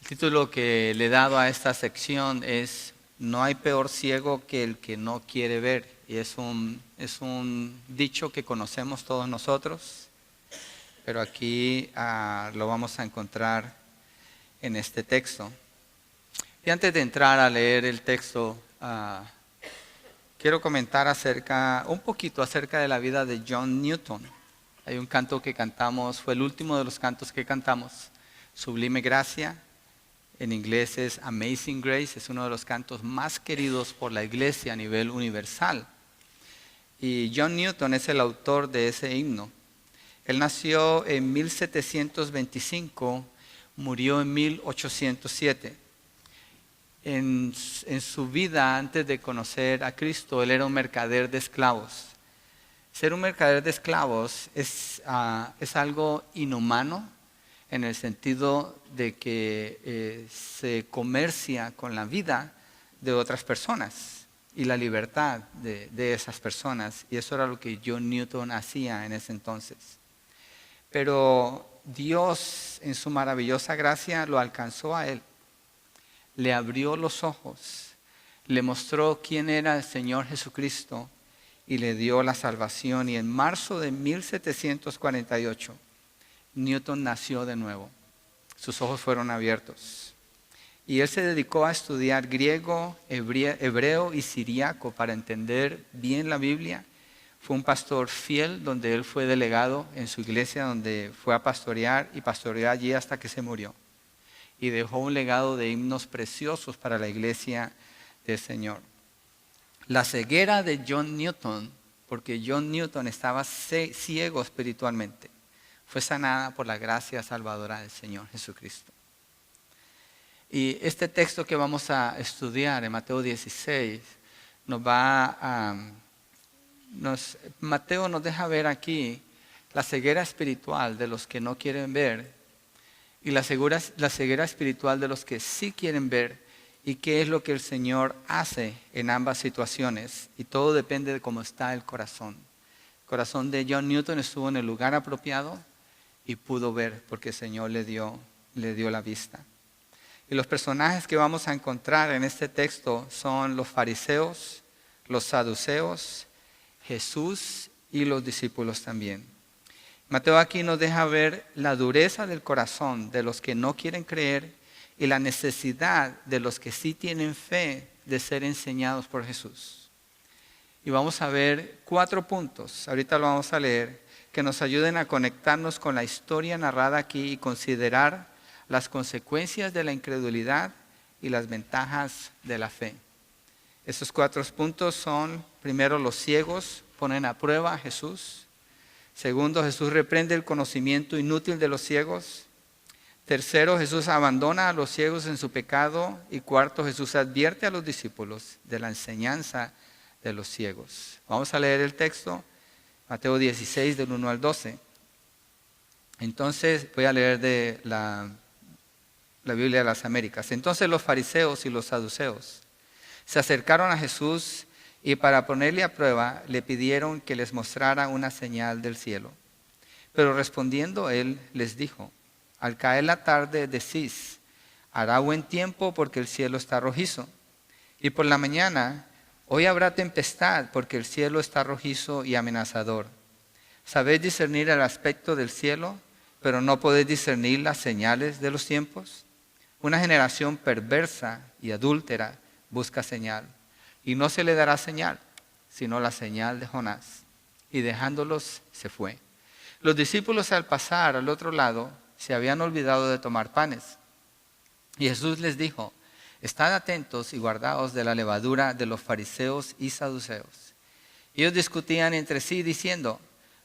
Título que le he dado a esta sección es "No hay peor ciego que el que no quiere ver", y es un dicho que conocemos todos nosotros, pero aquí lo vamos a encontrar en este texto. Y antes de entrar a leer el texto, quiero comentar un poquito acerca de la vida de John Newton. Hay un canto que cantamos, fue el último de los cantos que cantamos, Sublime Gracia. En inglés es Amazing Grace, es uno de los cantos más queridos por la iglesia a nivel universal. Y John Newton es el autor de ese himno. Él nació en 1725, murió en 1807. En su vida, antes de conocer a Cristo, él era un mercader de esclavos. Ser un mercader de esclavos es algo inhumano, en el sentido de que se comercia con la vida de otras personas y la libertad de esas personas. Y eso era lo que John Newton hacía en ese entonces. Pero Dios, en su maravillosa gracia, lo alcanzó a él. Le abrió los ojos, le mostró quién era el Señor Jesucristo y le dio la salvación. Y en marzo de 1748, Newton nació de nuevo. Sus ojos fueron abiertos. Y él se dedicó a estudiar griego, hebreo y siríaco para entender bien la Biblia. Fue un pastor fiel donde él fue delegado en su iglesia, donde fue a pastorear y pastoreó allí hasta que se murió. Y dejó un legado de himnos preciosos para la iglesia del Señor. La ceguera de John Newton, porque John Newton estaba ciego espiritualmente, fue sanada por la gracia salvadora del Señor Jesucristo. Y este texto que vamos a estudiar en Mateo 16, Mateo nos deja ver aquí la ceguera espiritual de los que no quieren ver y la ceguera espiritual de los que sí quieren ver, y qué es lo que el Señor hace en ambas situaciones. Y todo depende de cómo está el corazón. El corazón de John Newton estuvo en el lugar apropiado y pudo ver porque el Señor le dio la vista. Y los personajes que vamos a encontrar en este texto son los fariseos, los saduceos, Jesús y los discípulos también. Mateo aquí nos deja ver la dureza del corazón de los que no quieren creer y la necesidad de los que sí tienen fe de ser enseñados por Jesús. Y vamos a ver 4 puntos, ahorita lo vamos a leer, que nos ayuden a conectarnos con la historia narrada aquí y considerar las consecuencias de la incredulidad y las ventajas de la fe. Esos 4 puntos son: primero, los ciegos ponen a prueba a Jesús. Segundo, Jesús reprende el conocimiento inútil de los ciegos. Tercero, Jesús abandona a los ciegos en su pecado. Y cuarto, Jesús advierte a los discípulos de la enseñanza de los ciegos. Vamos a leer el texto, Mateo 16, del 1 al 12. Entonces, voy a leer de la Biblia de las Américas. Entonces los fariseos y los saduceos se acercaron a Jesús y para ponerle a prueba le pidieron que les mostrara una señal del cielo. Pero respondiendo él les dijo: al caer la tarde decís, hará buen tiempo porque el cielo está rojizo. Y por la mañana, hoy habrá tempestad porque el cielo está rojizo y amenazador. ¿Sabéis discernir el aspecto del cielo, pero no podéis discernir las señales de los tiempos? Una generación perversa y adúltera busca señal, y no se le dará señal, sino la señal de Jonás. Y dejándolos se fue. Los discípulos, al pasar al otro lado, se habían olvidado de tomar panes. Y Jesús les dijo: estad atentos y guardaos de la levadura de los fariseos y saduceos. Ellos discutían entre sí diciendo: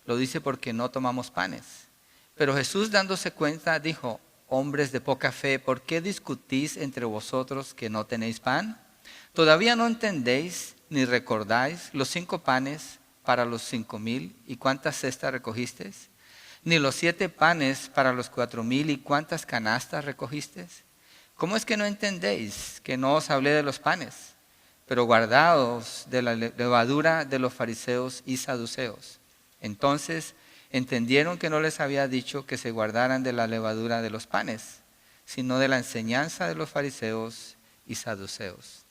lo dice porque no tomamos panes. Pero Jesús, dándose cuenta, dijo: hombres de poca fe, ¿por qué discutís entre vosotros que no tenéis pan? ¿Todavía no entendéis ni recordáis los 5 panes para los 5,000 y cuántas cestas recogisteis? ¿Ni los 7 panes para los 4,000 y cuántas canastas recogisteis? ¿Cómo es que no entendéis que no os hablé de los panes? Pero guardaos de la levadura de los fariseos y saduceos. Entonces entendieron que no les había dicho que se guardaran de la levadura de los panes, sino de la enseñanza de los fariseos y saduceos.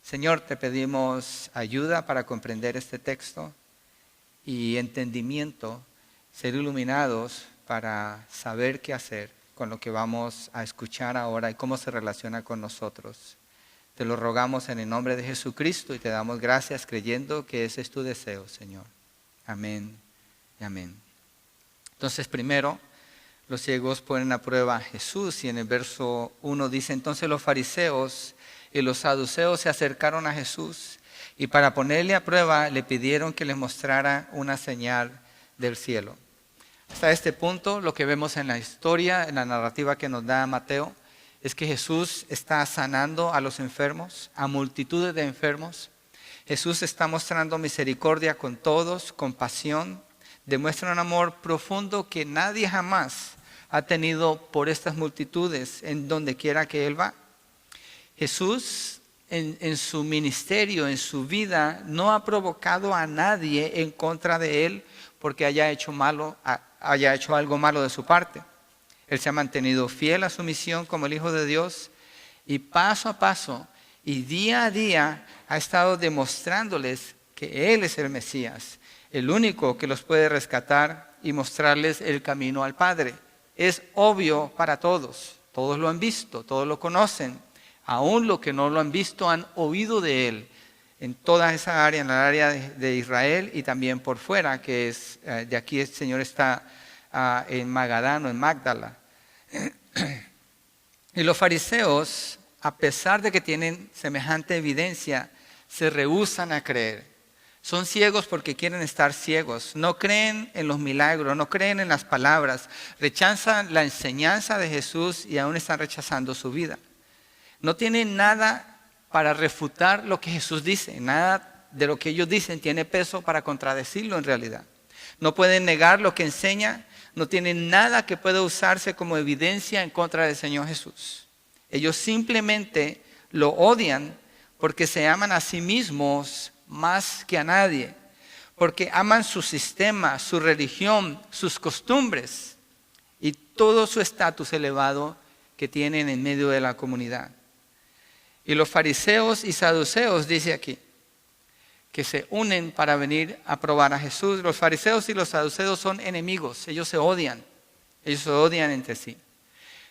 Señor, te pedimos ayuda para comprender este texto y entendimiento, ser iluminados para saber qué hacer con lo que vamos a escuchar ahora y cómo se relaciona con nosotros. Te lo rogamos en el nombre de Jesucristo y te damos gracias creyendo que ese es tu deseo, Señor. Amén y amén. Entonces, primero, los ciegos ponen a prueba a Jesús y en el verso 1 dice, entonces los fariseos y los saduceos se acercaron a Jesús y para ponerle a prueba le pidieron que les mostrara una señal del cielo. Hasta este punto, lo que vemos en la historia, en la narrativa que nos da Mateo, es que Jesús está sanando a los enfermos, a multitudes de enfermos. Jesús está mostrando misericordia con todos, compasión, demuestra un amor profundo que nadie jamás ha tenido por estas multitudes en donde quiera que Él va. Jesús en su ministerio, en su vida, no ha provocado a nadie en contra de Él porque haya hecho algo malo de su parte. Él se ha mantenido fiel a su misión como el Hijo de Dios y paso a paso y día a día ha estado demostrándoles que Él es el Mesías, el único que los puede rescatar y mostrarles el camino al Padre. Es obvio para todos, todos lo han visto, todos lo conocen, aún los que no lo han visto han oído de Él en toda esa área, en el área de Israel y también por fuera, que es de aquí el Señor está en Magadán o en Magdala. Y los fariseos, a pesar de que tienen semejante evidencia, se rehúsan a creer. Son ciegos porque quieren estar ciegos. No creen en los milagros, no creen en las palabras. Rechazan la enseñanza de Jesús y aún están rechazando su vida. No tienen nada para refutar lo que Jesús dice. Nada de lo que ellos dicen tiene peso para contradecirlo en realidad. No pueden negar lo que enseña. No tienen nada que pueda usarse como evidencia en contra del Señor Jesús. Ellos simplemente lo odian porque se aman a sí mismos más que a nadie. Porque aman su sistema, su religión, sus costumbres y todo su estatus elevado que tienen en medio de la comunidad. Y los fariseos y saduceos, dice aquí, que se unen para venir a probar a Jesús. Los fariseos y los saduceos son enemigos, ellos se odian entre sí.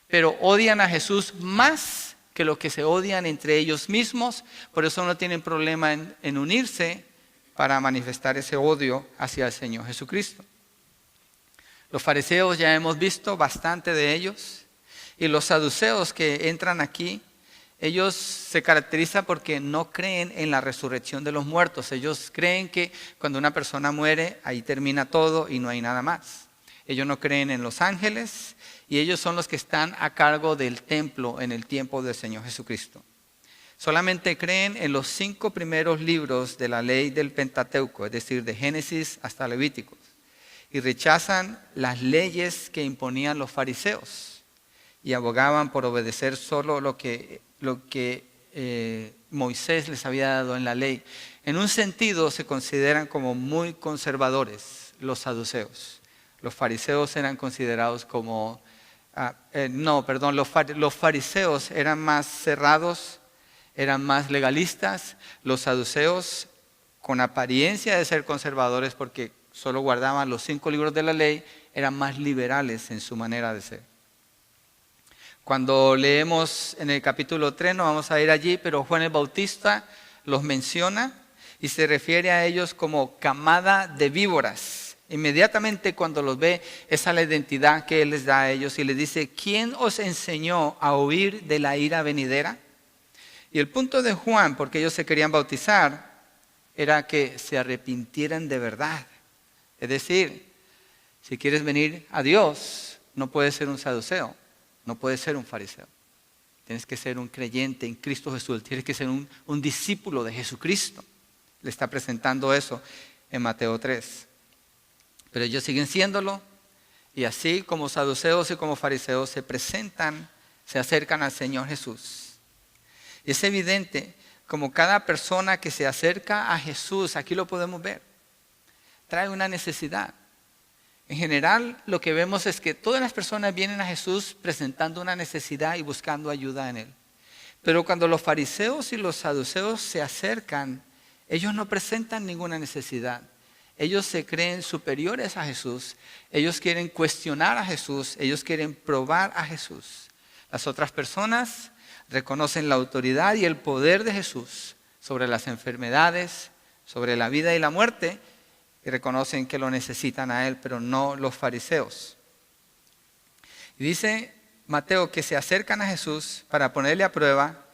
Pero odian a Jesús más que lo que se odian entre ellos mismos, por eso no tienen problema en unirse para manifestar ese odio hacia el Señor Jesucristo. Los fariseos ya hemos visto bastante de ellos, y los saduceos que entran aquí, ellos se caracterizan porque no creen en la resurrección de los muertos. Ellos creen que cuando una persona muere, ahí termina todo y no hay nada más. Ellos no creen en los ángeles y ellos son los que están a cargo del templo en el tiempo del Señor Jesucristo. Solamente creen en los 5 primeros libros de la ley del Pentateuco, es decir, de Génesis hasta Levíticos. Y rechazan las leyes que imponían los fariseos y abogaban por obedecer solo lo que Moisés les había dado en la ley. En un sentido se consideran como muy conservadores los saduceos. Los fariseos eran considerados como, los fariseos eran más cerrados, eran más legalistas. Los saduceos, con apariencia de ser conservadores porque solo guardaban los 5 libros de la ley, eran más liberales en su manera de ser. Cuando leemos en el capítulo 3, no vamos a ir allí, pero Juan el Bautista los menciona y se refiere a ellos como camada de víboras. Inmediatamente cuando los ve, esa es la identidad que Él les da a ellos y les dice, ¿quién os enseñó a huir de la ira venidera? Y el punto de Juan, porque ellos se querían bautizar, era que se arrepintieran de verdad. Es decir, si quieres venir a Dios, no puedes ser un saduceo. No puedes ser un fariseo. Tienes que ser un creyente en Cristo Jesús. Tienes que ser un discípulo de Jesucristo. Le está presentando eso en Mateo 3. Pero ellos siguen siéndolo. Y así como saduceos y como fariseos se presentan, se acercan al Señor Jesús. Y es evidente como cada persona que se acerca a Jesús, aquí lo podemos ver, trae una necesidad. En general, lo que vemos es que todas las personas vienen a Jesús presentando una necesidad y buscando ayuda en Él. Pero cuando los fariseos y los saduceos se acercan, ellos no presentan ninguna necesidad. Ellos se creen superiores a Jesús. Ellos quieren cuestionar a Jesús. Ellos quieren probar a Jesús. Las otras personas reconocen la autoridad y el poder de Jesús sobre las enfermedades, sobre la vida y la muerte, y reconocen que lo necesitan a Él, pero no los fariseos. Y dice Mateo que se acercan a Jesús para ponerle a prueba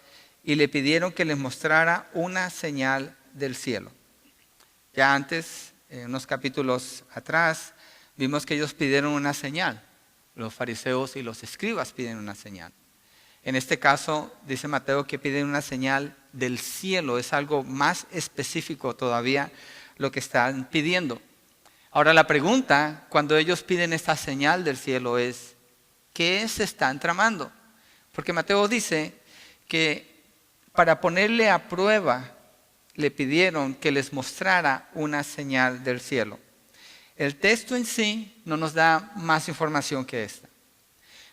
y le pidieron que les mostrara una señal del cielo. Ya antes, en unos capítulos atrás, vimos que ellos pidieron una señal. Los fariseos y los escribas piden una señal. En este caso, dice Mateo que piden una señal del cielo. Es algo más específico todavía lo que están pidiendo. Ahora la pregunta, cuando ellos piden esta señal del cielo es, ¿qué se están tramando? Porque Mateo dice que para ponerle a prueba le pidieron que les mostrara una señal del cielo. El texto en sí no nos da más información que esta.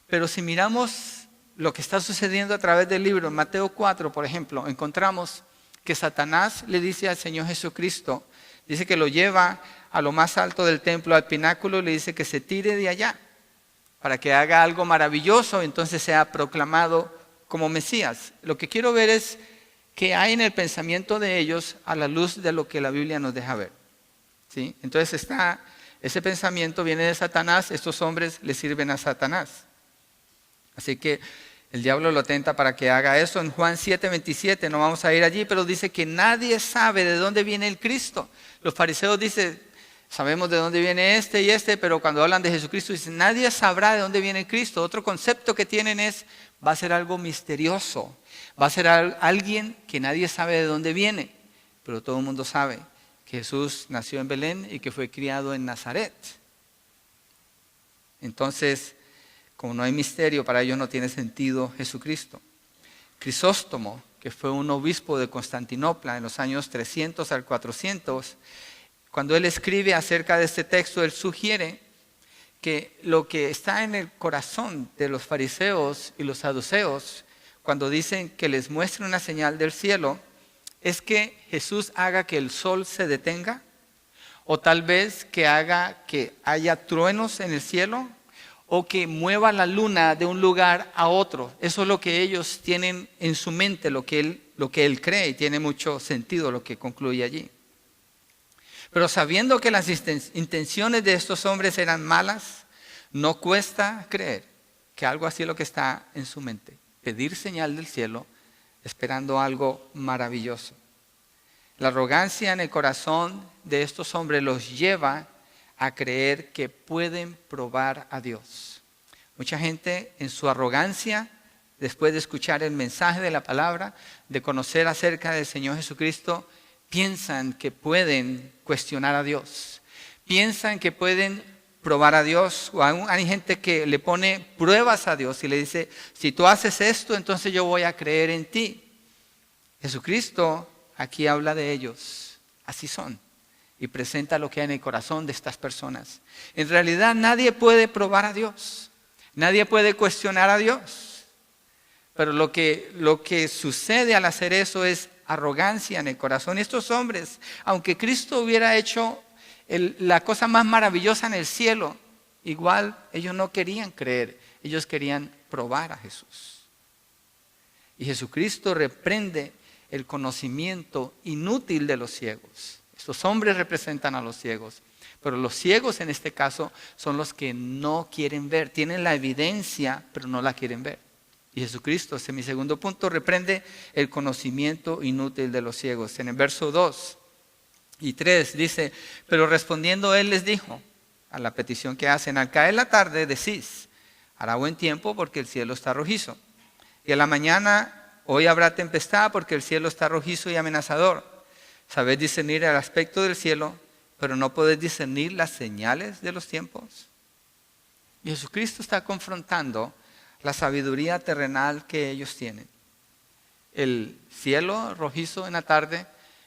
Pero si miramos lo que está sucediendo a través del libro, en Mateo 4, por ejemplo, encontramos que Satanás le dice al Señor Jesucristo, dice que lo lleva a lo más alto del templo, al pináculo, y le dice que se tire de allá para que haga algo maravilloso, entonces sea proclamado como Mesías. Lo que quiero ver es qué hay en el pensamiento de ellos a la luz de lo que la Biblia nos deja ver. ¿Sí? Entonces ese pensamiento viene de Satanás, estos hombres le sirven a Satanás. Así que el diablo lo tenta para que haga eso. En Juan 7:27, no vamos a ir allí, pero dice que nadie sabe de dónde viene el Cristo. Los fariseos dicen, sabemos de dónde viene este y este, pero cuando hablan de Jesucristo dicen, nadie sabrá de dónde viene el Cristo. Otro concepto que tienen es, va a ser algo misterioso. Va a ser alguien que nadie sabe de dónde viene, pero todo el mundo sabe que Jesús nació en Belén y que fue criado en Nazaret. Entonces, como no hay misterio, para ellos no tiene sentido Jesucristo. Crisóstomo, que fue un obispo de Constantinopla en los años 300 al 400, cuando él escribe acerca de este texto, él sugiere que lo que está en el corazón de los fariseos y los saduceos, cuando dicen que les muestre una señal del cielo, es que Jesús haga que el sol se detenga, o tal vez que haga que haya truenos en el cielo, o que mueva la luna de un lugar a otro. Eso es lo que ellos tienen en su mente, lo que él cree, y tiene mucho sentido lo que concluye allí. Pero sabiendo que las intenciones de estos hombres eran malas, no cuesta creer que algo así es lo que está en su mente. Pedir señal del cielo, esperando algo maravilloso. La arrogancia en el corazón de estos hombres los lleva a creer que pueden probar a Dios. Mucha gente en su arrogancia, después de escuchar el mensaje de la palabra, de conocer acerca del Señor Jesucristo, piensan que pueden cuestionar a Dios. Piensan que pueden probar a Dios. O aún hay gente que le pone pruebas a Dios y le dice, si tú haces esto, entonces yo voy a creer en ti. Jesucristo aquí habla de ellos. Así son. Y presenta lo que hay en el corazón de estas personas. En realidad nadie puede probar a Dios. Nadie puede cuestionar a Dios. Pero lo que sucede al hacer eso es arrogancia en el corazón. Estos hombres, aunque Cristo hubiera hecho la cosa más maravillosa en el cielo, igual ellos no querían creer. Ellos querían probar a Jesús. Y Jesucristo reprende el conocimiento inútil de los ciegos. Estos hombres representan a los ciegos, pero los ciegos en este caso son los que no quieren ver. Tienen la evidencia, pero no la quieren ver. Y Jesucristo, ese es mi segundo punto, reprende el conocimiento inútil de los ciegos. En el verso 2 y 3 dice, pero respondiendo él les dijo, a la petición que hacen, al caer la tarde decís, hará buen tiempo porque el cielo está rojizo. Y a la mañana, hoy habrá tempestad porque el cielo está rojizo y amenazador. Sabéis discernir el aspecto del cielo, pero no podéis discernir las señales de los tiempos. Y Jesucristo está confrontando la sabiduría terrenal que ellos tienen. El cielo rojizo en la tarde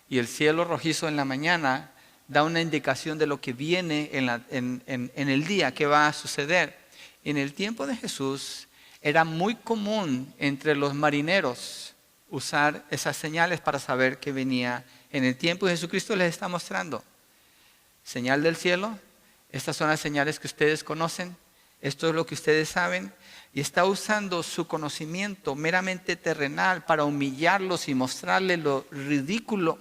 y el cielo rojizo en la mañana da una indicación de lo que viene en el día, que va a suceder. En el tiempo de Jesús era muy común entre los marineros usar esas señales para saber que venía en el tiempo. Y Jesucristo les está mostrando: señal del cielo, estas son las señales que ustedes conocen, esto es lo que ustedes saben. Y está usando su conocimiento meramente terrenal para humillarlos y mostrarles lo ridículo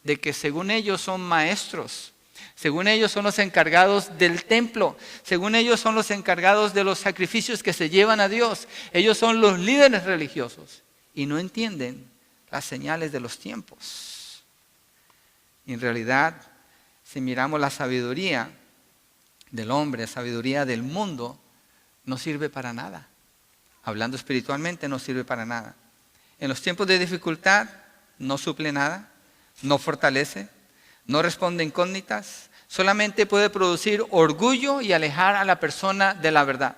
de que según ellos son maestros, según ellos son los encargados del templo, según ellos son los encargados de los sacrificios que se llevan a Dios. Ellos son los líderes religiosos y no entienden las señales de los tiempos. Y en realidad, si miramos la sabiduría del hombre, la sabiduría del mundo, no sirve para nada. Hablando espiritualmente, no sirve para nada. En los tiempos de dificultad no suple nada, no fortalece, no responde incógnitas, solamente puede producir orgullo y alejar a la persona de la verdad.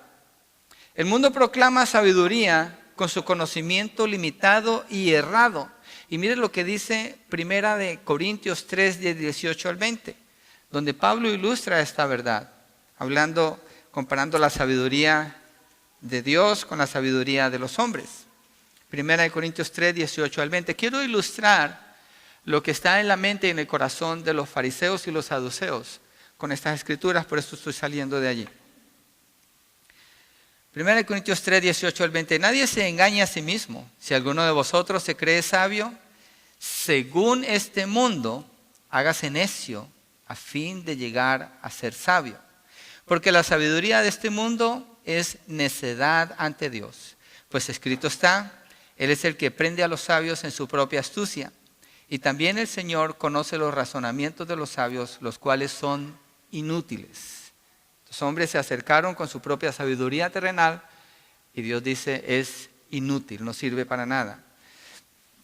El mundo proclama sabiduría con su conocimiento limitado y errado. Y mire lo que dice 1 Corintios 3, de 18 al 20, donde Pablo ilustra esta verdad, comparando la sabiduría de Dios con la sabiduría de los hombres. 1 Corintios 3, 18 al 20. Quiero ilustrar lo que está en la mente y en el corazón de los fariseos y los saduceos con estas escrituras, por eso estoy saliendo de allí. 1 Corintios 3, 18 al 20. Nadie se engaña a sí mismo. Si alguno de vosotros se cree sabio, según este mundo, hágase necio a fin de llegar a ser sabio. Porque la sabiduría de este mundo es necedad ante Dios. Pues escrito está: Él es el que prende a los sabios en su propia astucia. Y también el Señor conoce los razonamientos de los sabios, los cuales son inútiles. Los hombres se acercaron con su propia sabiduría terrenal y Dios dice: es inútil, no sirve para nada.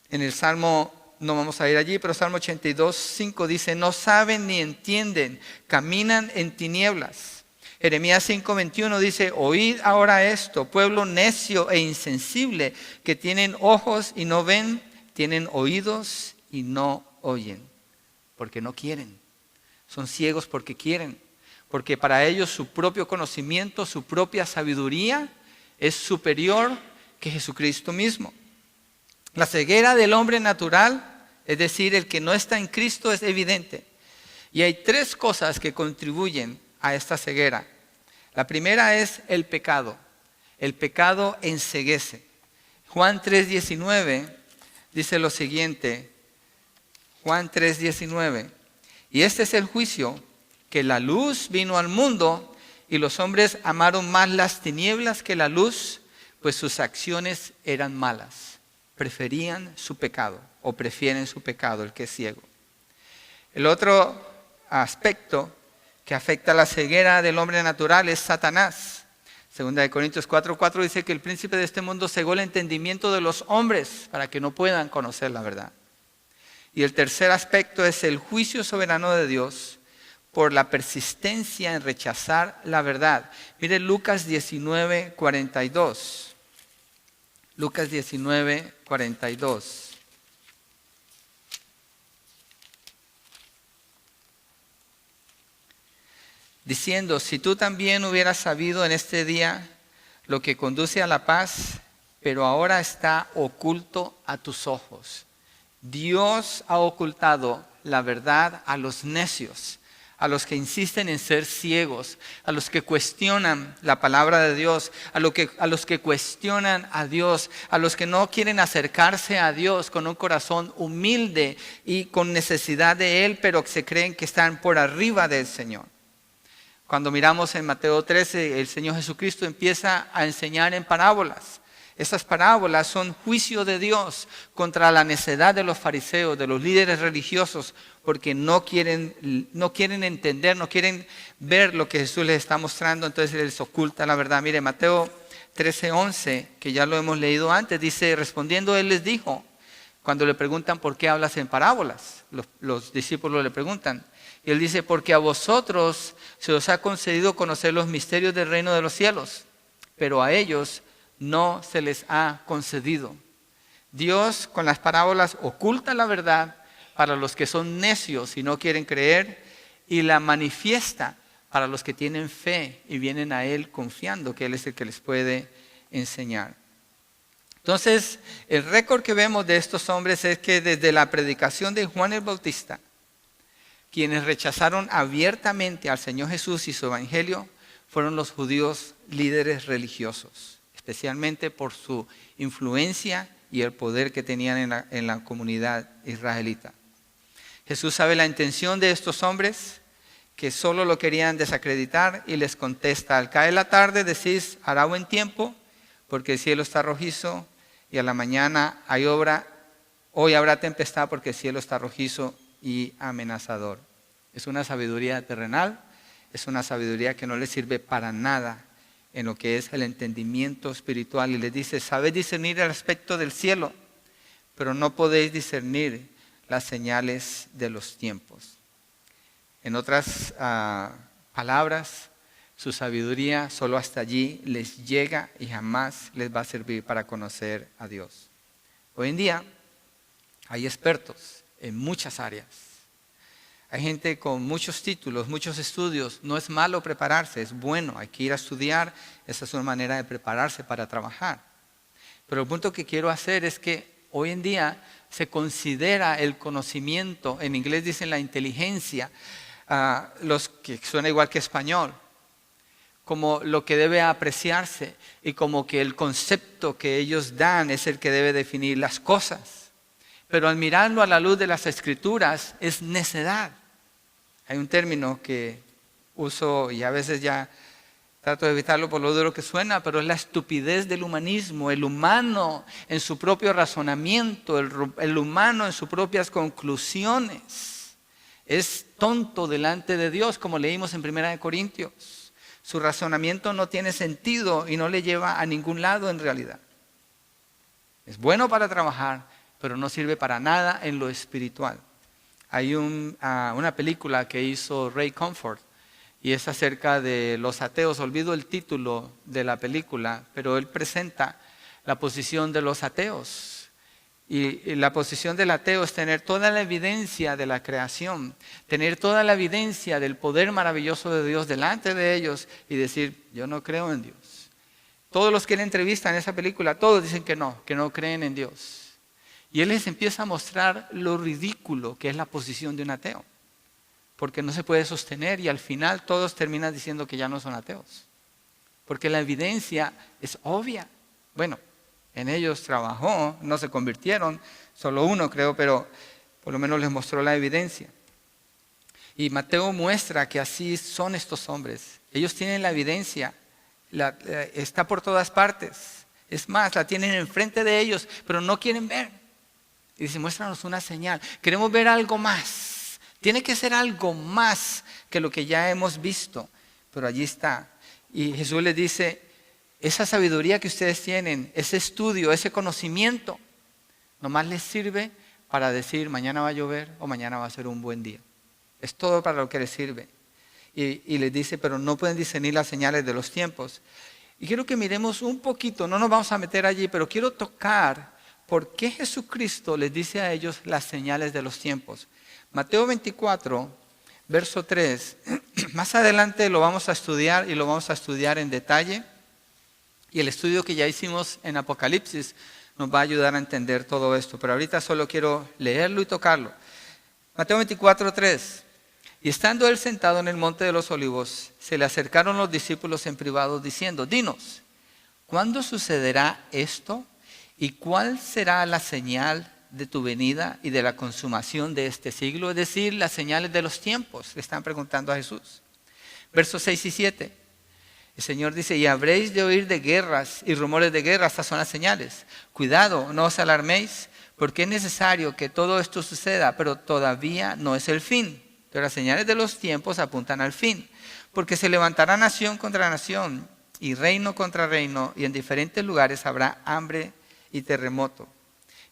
En el Salmo, no vamos a ir allí, pero Salmo 82, 5 dice: no saben ni entienden, caminan en tinieblas. Jeremías 5:21 dice: oíd ahora esto, pueblo necio e insensible, que tienen ojos y no ven, tienen oídos y no oyen, porque no quieren. Son ciegos porque quieren, porque para ellos su propio conocimiento, su propia sabiduría es superior que Jesucristo mismo. La ceguera del hombre natural, es decir, el que no está en Cristo, es evidente. Y hay tres cosas que contribuyen a esta ceguera. La primera es el pecado. El pecado enceguece. Juan 3:19 dice lo siguiente. Juan 3:19. Y este es el juicio, que la luz vino al mundo y los hombres amaron más las tinieblas que la luz, pues sus acciones eran malas. Preferían su pecado o prefieren su pecado, el que es ciego. El otro aspecto que afecta la ceguera del hombre natural es Satanás. 2 Corintios 4:4 dice que el príncipe de este mundo cegó el entendimiento de los hombres para que no puedan conocer la verdad. Y el tercer aspecto es el juicio soberano de Dios por la persistencia en rechazar la verdad. Mire Lucas 19:42. Lucas 19:42. Diciendo: si tú también hubieras sabido en este día lo que conduce a la paz, pero ahora está oculto a tus ojos. Dios ha ocultado la verdad a los necios, a los que insisten en ser ciegos, a los que cuestionan la palabra de Dios, a los que cuestionan a Dios, a los que no quieren acercarse a Dios con un corazón humilde y con necesidad de Él, pero que se creen que están por arriba del Señor. Cuando miramos en Mateo 13, el Señor Jesucristo empieza a enseñar en parábolas. Esas parábolas son juicio de Dios contra la necedad de los fariseos, de los líderes religiosos, porque no quieren entender, no quieren ver lo que Jesús les está mostrando, entonces les oculta la verdad. Mire, Mateo 13:11, que ya lo hemos leído antes, dice: respondiendo Él les dijo, cuando le preguntan por qué hablas en parábolas, los discípulos le preguntan, y Él dice: porque a vosotros se os ha concedido conocer los misterios del reino de los cielos, pero a ellos no se les ha concedido. Dios con las parábolas oculta la verdad para los que son necios y no quieren creer, y la manifiesta para los que tienen fe y vienen a Él confiando que Él es el que les puede enseñar. Entonces, el récord que vemos de estos hombres es que desde la predicación de Juan el Bautista, quienes rechazaron abiertamente al Señor Jesús y su evangelio, fueron los judíos líderes religiosos, especialmente por su influencia y el poder que tenían en la comunidad israelita. Jesús sabe la intención de estos hombres, que solo lo querían desacreditar, y les contesta: al caer la tarde decís, hará buen tiempo, porque el cielo está rojizo, y a la mañana hay obra. Hoy habrá tempestad, porque el cielo está rojizo y amenazador. Es una sabiduría terrenal, es una sabiduría que no les sirve para nada en lo que es el entendimiento espiritual. Y les dice: sabéis discernir el aspecto del cielo, pero no podéis discernir las señales de los tiempos. En otras palabras, su sabiduría solo hasta allí les llega y jamás les va a servir para conocer a Dios. Hoy en día hay expertos en muchas áreas. Hay gente con muchos títulos, muchos estudios. No es malo prepararse, es bueno, hay que ir a estudiar. Esa es una manera de prepararse para trabajar. Pero el punto que quiero hacer es que hoy en día se considera el conocimiento, en inglés dicen la inteligencia, los que suena igual que español, como lo que debe apreciarse y como que el concepto que ellos dan es el que debe definir las cosas. Pero al mirarlo a la luz de las Escrituras es necedad. Hay un término que uso y a veces ya trato de evitarlo por lo duro que suena, pero es la estupidez del humanismo. El humano en su propio razonamiento, el humano en sus propias conclusiones, es tonto delante de Dios, como leímos en 1 Corintios. Su razonamiento no tiene sentido y no le lleva a ningún lado en realidad. Es bueno para trabajar, pero no sirve para nada en lo espiritual. Hay una película que hizo Ray Comfort y es acerca de los ateos. Olvido el título de la película, pero él presenta la posición de los ateos. Y la posición del ateo es tener toda la evidencia de la creación, tener toda la evidencia del poder maravilloso de Dios delante de ellos y decir: yo no creo en Dios. Todos los que le entrevistan en esa película, todos dicen que no creen en Dios. Y él les empieza a mostrar lo ridículo que es la posición de un ateo, porque no se puede sostener y al final todos terminan diciendo que ya no son ateos, porque la evidencia es obvia. Bueno, en ellos trabajó, no se convirtieron, solo uno creo, pero por lo menos les mostró la evidencia. Y Mateo muestra que así son estos hombres. Ellos tienen la evidencia, está por todas partes. Es más, la tienen enfrente de ellos, pero no quieren ver. Y dice: muéstranos una señal, queremos ver algo más. Tiene que ser algo más que lo que ya hemos visto, pero allí está. Y Jesús les dice: esa sabiduría que ustedes tienen, ese estudio, ese conocimiento, nomás les sirve para decir mañana va a llover o mañana va a ser un buen día. Es todo para lo que les sirve. Y les dice: pero no pueden discernir las señales de los tiempos. Y quiero que miremos un poquito, no nos vamos a meter allí, pero quiero tocar por qué Jesucristo les dice a ellos las señales de los tiempos. Mateo 24, verso 3, más adelante lo vamos a estudiar y lo vamos a estudiar en detalle. Y el estudio que ya hicimos en Apocalipsis nos va a ayudar a entender todo esto. Pero ahorita solo quiero leerlo y tocarlo. Mateo 24, 3. Y estando él sentado en el monte de los olivos, se le acercaron los discípulos en privado diciendo: dinos, ¿cuándo sucederá esto? ¿Y cuál será la señal de tu venida y de la consumación de este siglo? Es decir, las señales de los tiempos, le están preguntando a Jesús. Versos 6 y 7. El Señor dice: y habréis de oír de guerras y rumores de guerra, estas son las señales. Cuidado, no os alarméis, porque es necesario que todo esto suceda, pero todavía no es el fin. Pero las señales de los tiempos apuntan al fin, porque se levantará nación contra nación y reino contra reino, y en diferentes lugares habrá hambre y terremoto.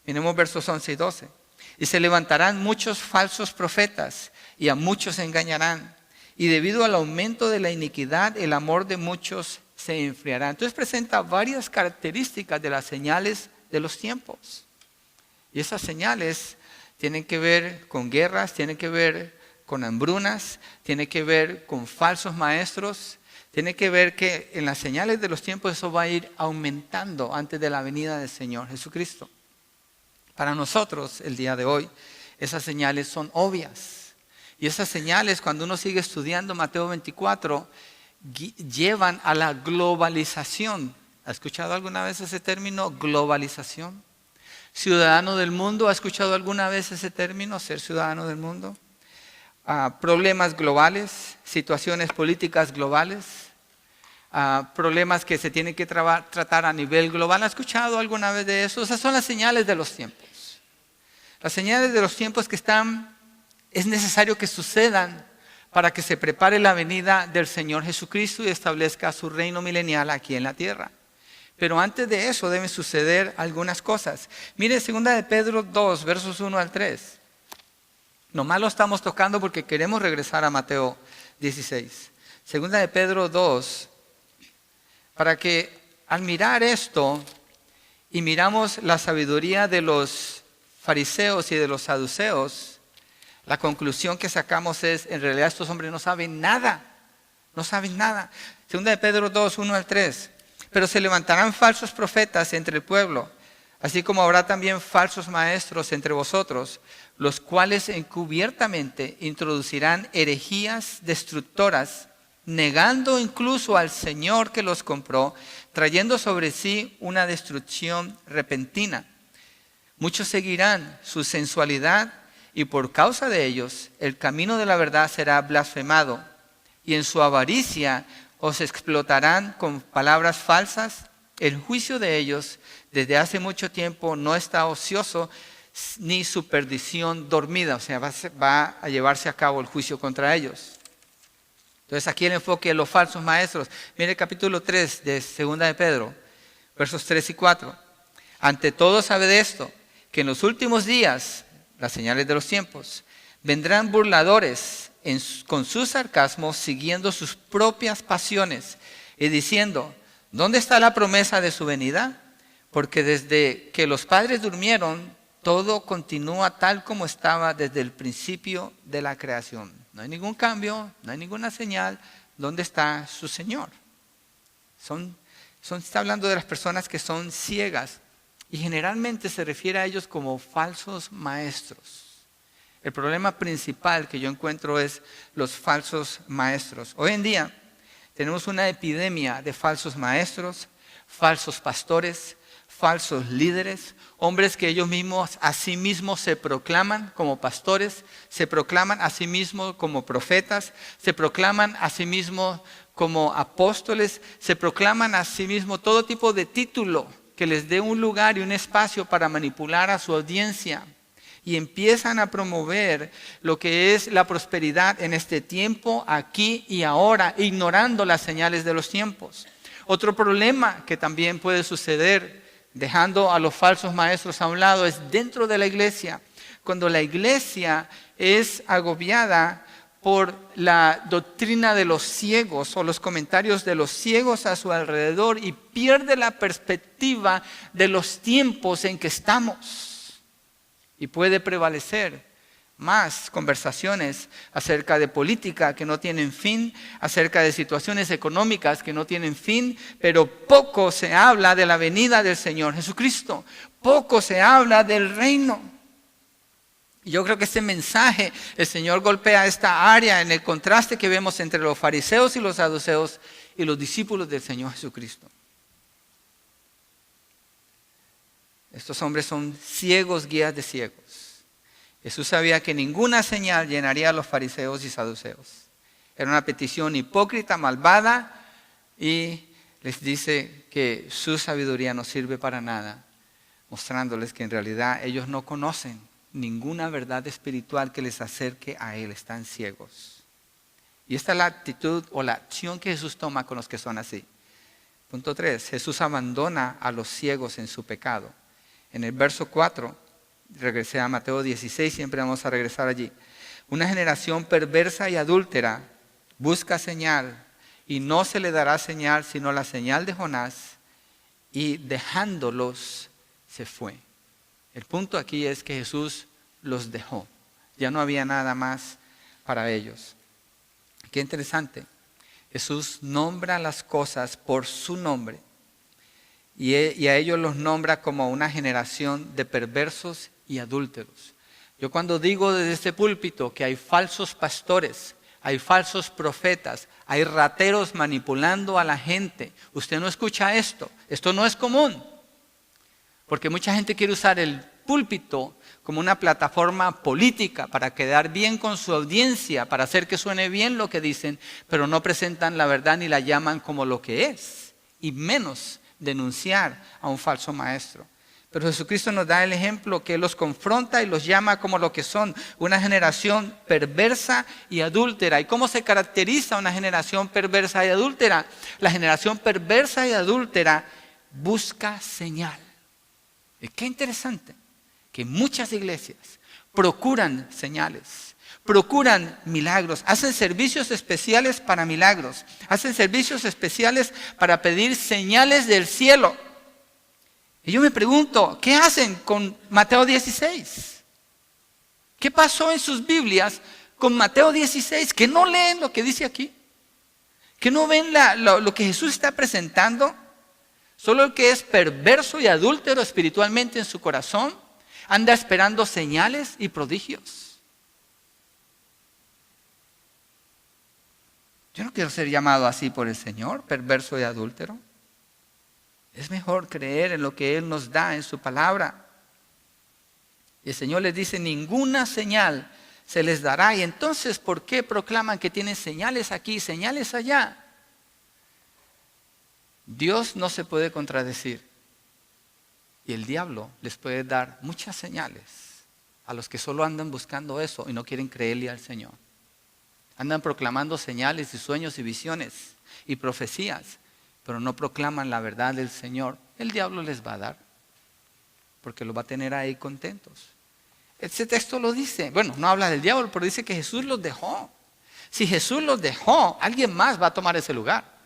Miremos versos 11 y 12. Y se levantarán muchos falsos profetas y a muchos engañarán. Y debido al aumento de la iniquidad, el amor de muchos se enfriará. Entonces presenta varias características de las señales de los tiempos. Y esas señales tienen que ver con guerras, tienen que ver con hambrunas, tiene que ver con falsos maestros, tiene que ver que en las señales de los tiempos eso va a ir aumentando antes de la venida del Señor Jesucristo. Para nosotros, el día de hoy, esas señales son obvias. Y esas señales, cuando uno sigue estudiando Mateo 24, llevan a la globalización. ¿Ha escuchado alguna vez ese término, globalización? Ciudadano del mundo, ¿ha escuchado alguna vez ese término, ser ciudadano del mundo? Problemas globales, situaciones políticas globales, problemas que se tienen que tratar a nivel global. ¿Ha escuchado alguna vez de eso? Esas son las señales de los tiempos. Las señales de los tiempos que es necesario que sucedan para que se prepare la venida del Señor Jesucristo y establezca su reino milenial aquí en la tierra. Pero antes de eso deben suceder algunas cosas. Mire, 2 de Pedro 2, versos 1 al 3. Nomás lo estamos tocando porque queremos regresar a Mateo 16. 2 de Pedro 2, para que al mirar esto y miramos la sabiduría de los fariseos y de los saduceos, la conclusión que sacamos es, en realidad estos hombres no saben nada. No saben nada. 2 de Pedro 2, 1 al 3. Pero se levantarán falsos profetas entre el pueblo, así como habrá también falsos maestros entre vosotros, los cuales encubiertamente introducirán herejías destructoras, negando incluso al Señor que los compró, trayendo sobre sí una destrucción repentina. Muchos seguirán su sensualidad y por causa de ellos el camino de la verdad será blasfemado, y en su avaricia os explotarán con palabras falsas. El juicio de ellos desde hace mucho tiempo no está ocioso, ni su perdición dormida. O sea, va a llevarse a cabo el juicio contra ellos. Entonces aquí el enfoque de los falsos maestros. Mire el capítulo 3 de 2 de Pedro, versos 3 y 4. Ante todo sabed esto, que en los últimos días, las señales de los tiempos, vendrán burladores con su sarcasmo, siguiendo sus propias pasiones y diciendo, ¿dónde está la promesa de su venida? Porque desde que los padres durmieron, todo continúa tal como estaba desde el principio de la creación. No hay ningún cambio, no hay ninguna señal. ¿Dónde está su Señor? Está hablando de las personas que son ciegas y generalmente se refiere a ellos como falsos maestros. El problema principal que yo encuentro es los falsos maestros. Hoy en día tenemos una epidemia de falsos maestros, falsos pastores, falsos líderes, hombres que ellos mismos a sí mismos se proclaman como pastores, se proclaman a sí mismos como profetas, se proclaman a sí mismos como apóstoles, se proclaman a sí mismos todo tipo de título que les dé un lugar y un espacio para manipular a su audiencia. Y empiezan a promover lo que es la prosperidad en este tiempo, aquí y ahora, ignorando las señales de los tiempos. Otro problema que también puede suceder, dejando a los falsos maestros a un lado, es dentro de la iglesia. Cuando la iglesia es agobiada por la doctrina de los ciegos o los comentarios de los ciegos a su alrededor y pierde la perspectiva de los tiempos en que estamos. Y puede prevalecer más conversaciones acerca de política que no tienen fin, acerca de situaciones económicas que no tienen fin, pero poco se habla de la venida del Señor Jesucristo, poco se habla del reino. Y yo creo que este mensaje, el Señor golpea esta área en el contraste que vemos entre los fariseos y los saduceos y los discípulos del Señor Jesucristo. Estos hombres son ciegos, guías de ciegos. Jesús sabía que ninguna señal llenaría a los fariseos y saduceos. Era una petición hipócrita, malvada, y les dice que su sabiduría no sirve para nada, mostrándoles que en realidad ellos no conocen ninguna verdad espiritual que les acerque a Él. Están ciegos. Y esta es la actitud o la acción que Jesús toma con los que son así. Punto 3. Jesús abandona a los ciegos en su pecado. En el verso 4, regresé a Mateo 16, siempre vamos a regresar allí. Una generación perversa y adúltera busca señal y no se le dará señal sino la señal de Jonás, y dejándolos se fue. El punto aquí es que Jesús los dejó. Ya no había nada más para ellos. Qué interesante. Jesús nombra las cosas por su nombre y a ellos los nombra como una generación de perversos y adúlteros. Yo cuando digo desde este púlpito que hay falsos pastores, hay falsos profetas, hay rateros manipulando a la gente, usted no escucha esto. Esto no es común, porque mucha gente quiere usar el púlpito como una plataforma política para quedar bien con su audiencia, para hacer que suene bien lo que dicen, pero no presentan la verdad ni la llaman como lo que es, y menos denunciar a un falso maestro. Pero Jesucristo nos da el ejemplo que Él los confronta y los llama como lo que son, una generación perversa y adúltera. ¿Y cómo se caracteriza una generación perversa y adúltera? La generación perversa y adúltera busca señal. Y qué interesante que muchas iglesias procuran señales, procuran milagros, hacen servicios especiales para milagros, hacen servicios especiales para pedir señales del cielo. Y yo me pregunto, ¿qué hacen con Mateo 16? ¿Qué pasó en sus Biblias con Mateo 16? ¿Que no leen lo que dice aquí? ¿Que no ven lo que Jesús está presentando? Solo el que es perverso y adúltero espiritualmente en su corazón anda esperando señales y prodigios. Yo no quiero ser llamado así por el Señor, perverso y adúltero. Es mejor creer en lo que Él nos da en su palabra. Y el Señor les dice, ninguna señal se les dará. Y entonces, ¿por qué proclaman que tienen señales aquí, señales allá? Dios no se puede contradecir. Y el diablo les puede dar muchas señales a los que solo andan buscando eso y no quieren creerle al Señor. Andan proclamando señales y sueños y visiones y profecías, pero no proclaman la verdad del Señor. El diablo les va a dar, porque los va a tener ahí contentos. Este texto lo dice, bueno, no habla del diablo, pero dice que Jesús los dejó. Si Jesús los dejó, alguien más va a tomar ese lugar.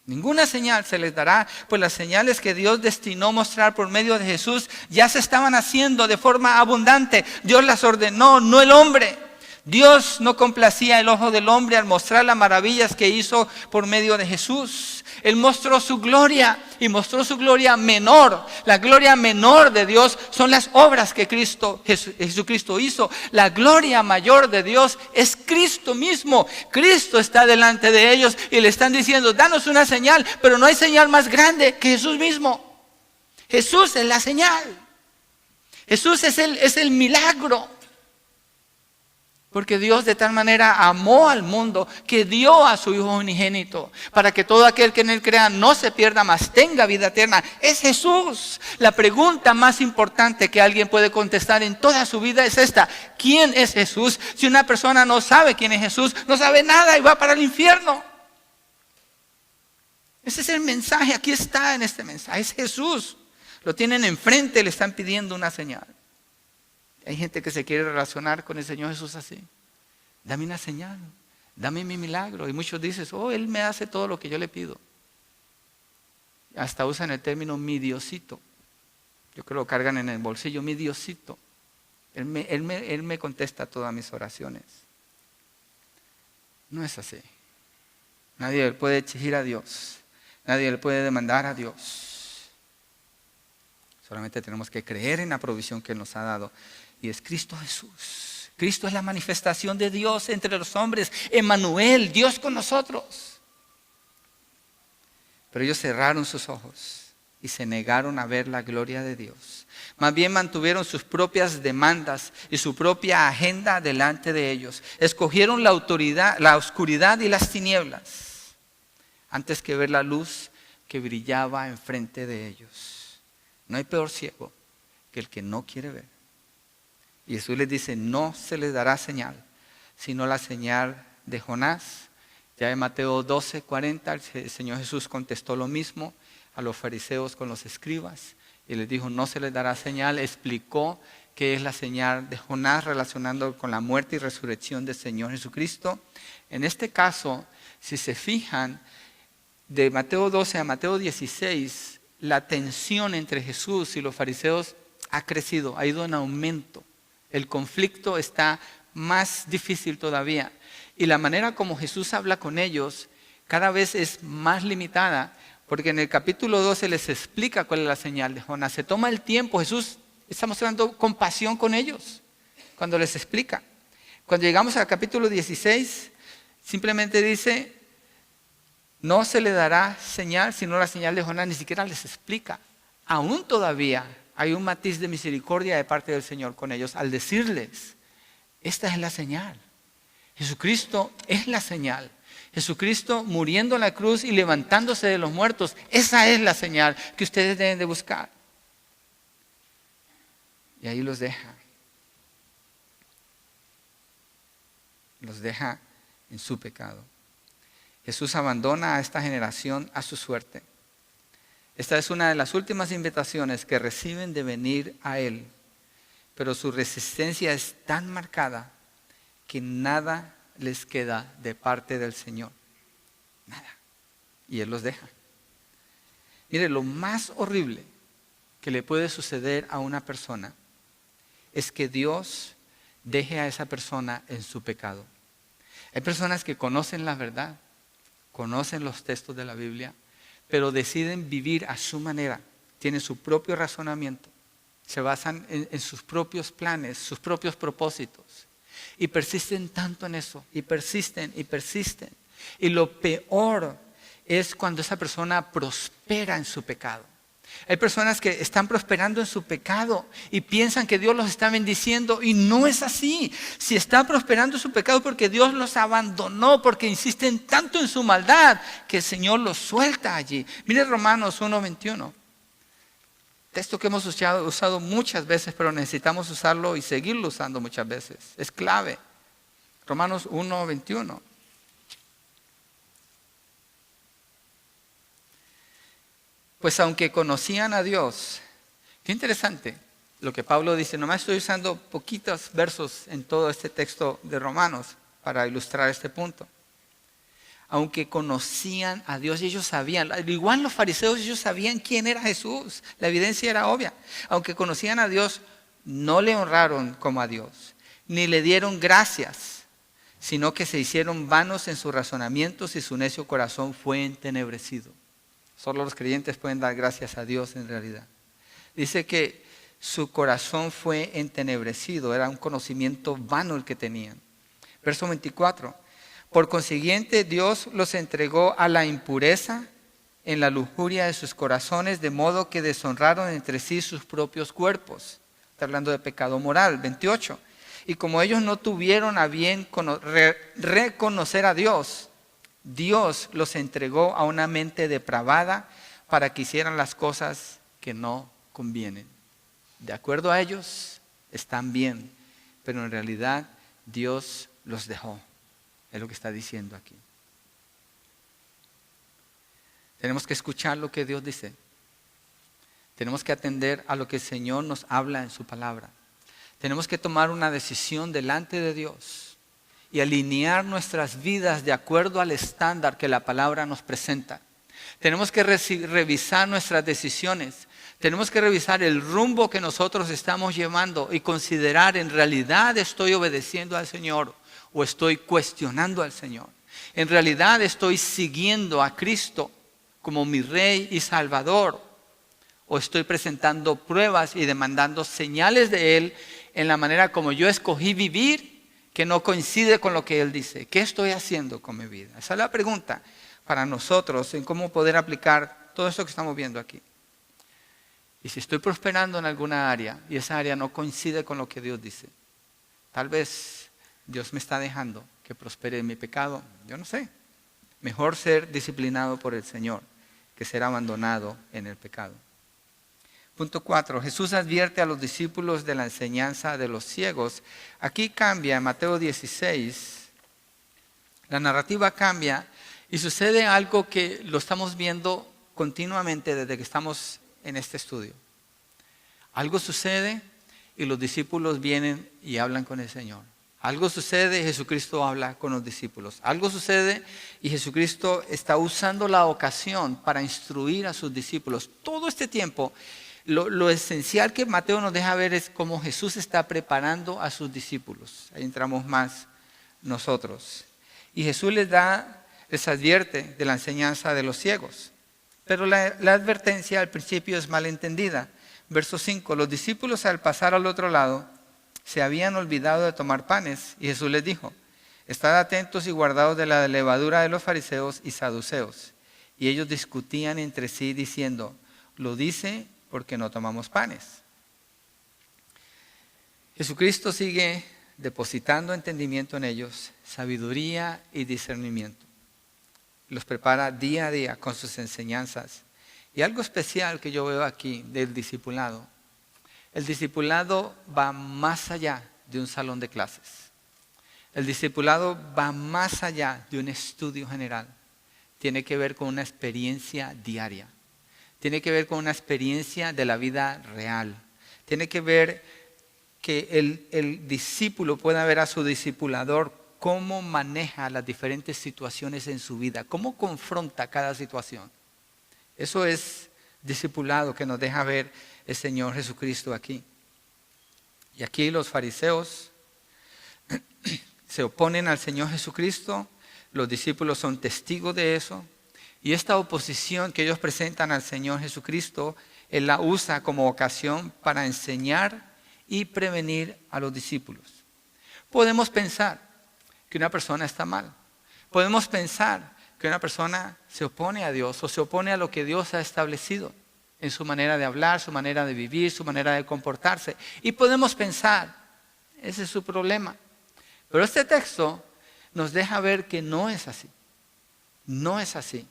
Ninguna señal se les dará, pues las señales que Dios destinó mostrar por medio de Jesús ya se estaban haciendo de forma abundante. Dios las ordenó, no el hombre. Dios no complacía el ojo del hombre al mostrar las maravillas que hizo por medio de Jesús. Él mostró su gloria y mostró su gloria menor. La gloria menor de Dios son las obras que Jesucristo hizo. La gloria mayor de Dios es Cristo mismo. Cristo está delante de ellos y le están diciendo, danos una señal, pero no hay señal más grande que Jesús mismo. Jesús es la señal. Jesús es el milagro. Porque Dios de tal manera amó al mundo que dio a su Hijo unigénito para que todo aquel que en Él crea no se pierda, mas tenga vida eterna. Es Jesús. La pregunta más importante que alguien puede contestar en toda su vida es esta: ¿quién es Jesús? Si una persona no sabe quién es Jesús, no sabe nada y va para el infierno. Ese es el mensaje, aquí está en este mensaje, es Jesús. Lo tienen enfrente, le están pidiendo una señal. Hay gente que se quiere relacionar con el Señor Jesús así. Dame una señal, dame mi milagro. Y muchos dicen, oh, Él me hace todo lo que yo le pido. Hasta usan el término mi Diosito. Yo creo que lo cargan en el bolsillo, mi Diosito. Él me contesta todas mis oraciones. No es así. Nadie le puede exigir a Dios. Nadie le puede demandar a Dios. Solamente tenemos que creer en la provisión que Él nos ha dado. Y es Cristo Jesús. Cristo es la manifestación de Dios entre los hombres. Emmanuel, Dios con nosotros. Pero ellos cerraron sus ojos y se negaron a ver la gloria de Dios. Más bien mantuvieron sus propias demandas y su propia agenda delante de ellos. Escogieron la oscuridad y las tinieblas antes que ver la luz que brillaba enfrente de ellos. No hay peor ciego que el que no quiere ver. Y Jesús les dice, no se les dará señal, sino la señal de Jonás. Ya en Mateo 12:40, el Señor Jesús contestó lo mismo a los fariseos con los escribas. Y les dijo, no se les dará señal. Explicó qué es la señal de Jonás relacionando con la muerte y resurrección del Señor Jesucristo. En este caso, si se fijan, de Mateo 12 a Mateo 16, la tensión entre Jesús y los fariseos ha crecido, ha ido en aumento. El conflicto está más difícil todavía. Y la manera como Jesús habla con ellos cada vez es más limitada, porque en el capítulo 12 les explica cuál es la señal de Jonás. Se toma el tiempo, Jesús está mostrando compasión con ellos cuando les explica. Cuando llegamos al capítulo 16, simplemente dice, no se le dará señal, sino la señal de Jonás. Ni siquiera les explica. Aún todavía hay un matiz de misericordia de parte del Señor con ellos al decirles, esta es la señal. Jesucristo es la señal. Jesucristo muriendo en la cruz y levantándose de los muertos, esa es la señal que ustedes deben de buscar. Y ahí los deja. Los deja en su pecado. Jesús abandona a esta generación a su suerte. Esta es una de las últimas invitaciones que reciben de venir a Él. Pero su resistencia es tan marcada que nada les queda de parte del Señor. Nada. Y Él los deja. Mire, lo más horrible que le puede suceder a una persona es que Dios deje a esa persona en su pecado. Hay personas que conocen la verdad, conocen los textos de la Biblia, pero deciden vivir a su manera, tienen su propio razonamiento, se basan en sus propios planes, sus propios propósitos, y persisten tanto en eso, y persisten, y persisten. Y lo peor es cuando esa persona prospera en su pecado. Hay personas que están prosperando en su pecado y piensan que Dios los está bendiciendo y no es así. Si está prosperando en su pecado porque Dios los abandonó, porque insisten tanto en su maldad que el Señor los suelta allí. Mire Romanos 1:21. Texto que hemos usado muchas veces, pero necesitamos usarlo y seguirlo usando muchas veces. Es clave. Romanos 1:21. Pues aunque conocían a Dios, qué interesante lo que Pablo dice, nomás estoy usando poquitos versos en todo este texto de Romanos para ilustrar este punto. Aunque conocían a Dios, ellos sabían, igual los fariseos, ellos sabían quién era Jesús, la evidencia era obvia. Aunque conocían a Dios, no le honraron como a Dios, ni le dieron gracias, sino que se hicieron vanos en sus razonamientos y su necio corazón fue entenebrecido. Solo los creyentes pueden dar gracias a Dios en realidad. Dice que su corazón fue entenebrecido, era un conocimiento vano el que tenían. Verso 24. Por consiguiente, Dios los entregó a la impureza en la lujuria de sus corazones, de modo que deshonraron entre sí sus propios cuerpos. Está hablando de pecado moral. 28. Y como ellos no tuvieron a bien reconocer a Dios, Dios los entregó a una mente depravada para que hicieran las cosas que no convienen. De acuerdo a ellos, están bien, pero en realidad Dios los dejó. Es lo que está diciendo aquí. Tenemos que escuchar lo que Dios dice. Tenemos que atender a lo que el Señor nos habla en su palabra. Tenemos que tomar una decisión delante de Dios y alinear nuestras vidas de acuerdo al estándar que la palabra nos presenta. Tenemos que revisar nuestras decisiones. Tenemos que revisar el rumbo que nosotros estamos llevando y considerar, ¿en realidad estoy obedeciendo al Señor o estoy cuestionando al Señor? ¿En realidad estoy siguiendo a Cristo como mi Rey y Salvador? ¿O estoy presentando pruebas y demandando señales de Él en la manera como yo escogí vivir, que no coincide con lo que Él dice? ¿Qué estoy haciendo con mi vida? Esa es la pregunta para nosotros en cómo poder aplicar todo esto que estamos viendo aquí. Y si estoy prosperando en alguna área y esa área no coincide con lo que Dios dice, tal vez Dios me está dejando que prospere en mi pecado. Yo no sé. Mejor ser disciplinado por el Señor que ser abandonado en el pecado. Punto 4. Jesús advierte a los discípulos de la enseñanza de los ciegos. Aquí cambia, en Mateo 16, la narrativa cambia y sucede algo que lo estamos viendo continuamente desde que estamos en este estudio. Algo sucede y los discípulos vienen y hablan con el Señor. Algo sucede y Jesucristo habla con los discípulos. Algo sucede y Jesucristo está usando la ocasión para instruir a sus discípulos. Todo este tiempo Lo esencial que Mateo nos deja ver es cómo Jesús está preparando a sus discípulos. Ahí entramos más nosotros. Y Jesús les advierte de la enseñanza de los ciegos. Pero la advertencia al principio es malentendida. Verso 5, los discípulos al pasar al otro lado se habían olvidado de tomar panes. Y Jesús les dijo, estad atentos y guardaos de la levadura de los fariseos y saduceos. Y ellos discutían entre sí diciendo, lo dice porque no tomamos panes. Jesucristo sigue depositando entendimiento en ellos, sabiduría y discernimiento. Los prepara día a día con sus enseñanzas. Y algo especial que yo veo aquí del discipulado. El discipulado va más allá de un salón de clases. El discipulado va más allá de un estudio general. Tiene que ver con una experiencia diaria. Tiene que ver con una experiencia de la vida real. Tiene que ver que el discípulo pueda ver a su discipulador cómo maneja las diferentes situaciones en su vida, cómo confronta cada situación. Eso es discipulado que nos deja ver el Señor Jesucristo aquí. Y aquí los fariseos se oponen al Señor Jesucristo, los discípulos son testigos de eso. Y esta oposición que ellos presentan al Señor Jesucristo, Él la usa como ocasión para enseñar y prevenir a los discípulos. Podemos pensar que una persona está mal. Podemos pensar que una persona se opone a Dios o se opone a lo que Dios ha establecido en su manera de hablar, su manera de vivir, su manera de comportarse. Y podemos pensar, ese es su problema. Pero este texto nos deja ver que no es así. No es así.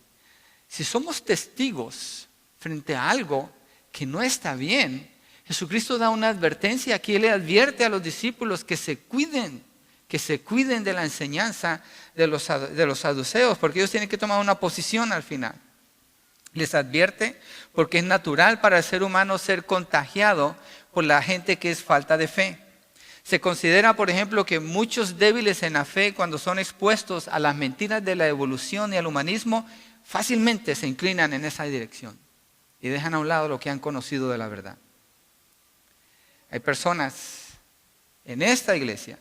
Si somos testigos frente a algo que no está bien, Jesucristo da una advertencia. Aquí Él le advierte a los discípulos que se cuiden de la enseñanza de los saduceos, porque ellos tienen que tomar una posición al final. Les advierte porque es natural para el ser humano ser contagiado por la gente que es falta de fe. Se considera, por ejemplo, que muchos débiles en la fe, cuando son expuestos a las mentiras de la evolución y al humanismo, fácilmente se inclinan en esa dirección y dejan a un lado lo que han conocido de la verdad. Hay personas en esta iglesia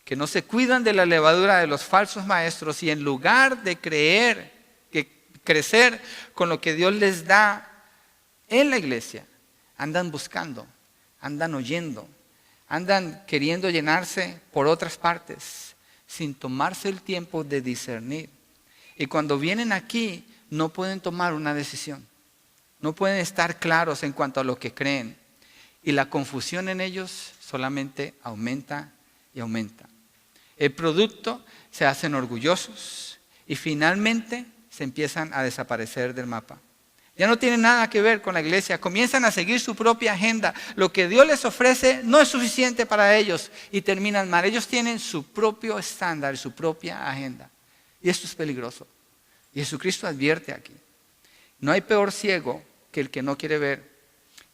que no se cuidan de la levadura de los falsos maestros y en lugar de crecer con lo que Dios les da en la iglesia, andan buscando, andan oyendo, andan queriendo llenarse por otras partes sin tomarse el tiempo de discernir. Y cuando vienen aquí no pueden tomar una decisión, no pueden estar claros en cuanto a lo que creen. Y la confusión en ellos solamente aumenta y aumenta. El producto, se hacen orgullosos y finalmente se empiezan a desaparecer del mapa. Ya no tienen nada que ver con la iglesia, comienzan a seguir su propia agenda. Lo que Dios les ofrece no es suficiente para ellos y terminan mal. Ellos tienen su propio estándar, su propia agenda. Y esto es peligroso. Y Jesucristo advierte aquí. No hay peor ciego que el que no quiere ver.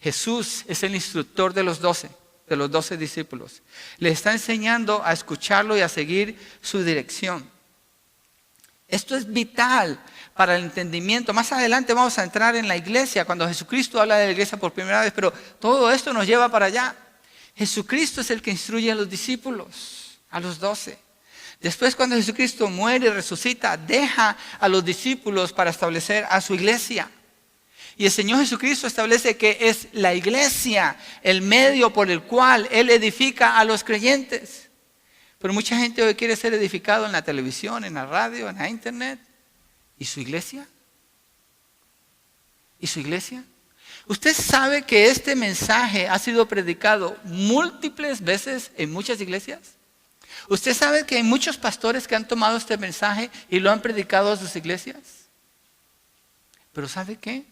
Jesús es el instructor de los 12 discípulos. Les está enseñando a escucharlo y a seguir su dirección. Esto es vital para el entendimiento. Más adelante vamos a entrar en la iglesia, cuando Jesucristo habla de la iglesia por primera vez, pero todo esto nos lleva para allá. Jesucristo es el que instruye a los discípulos, a los 12. Después, cuando Jesucristo muere y resucita, deja a los discípulos para establecer a su iglesia. Y el Señor Jesucristo establece que es la iglesia el medio por el cual Él edifica a los creyentes. Pero mucha gente hoy quiere ser edificado en la televisión, en la radio, en la internet. ¿Y su iglesia? ¿Y su iglesia? Usted sabe que este mensaje ha sido predicado múltiples veces en muchas iglesias. Usted sabe que hay muchos pastores que han tomado este mensaje y lo han predicado a sus iglesias. Pero ¿sabe qué?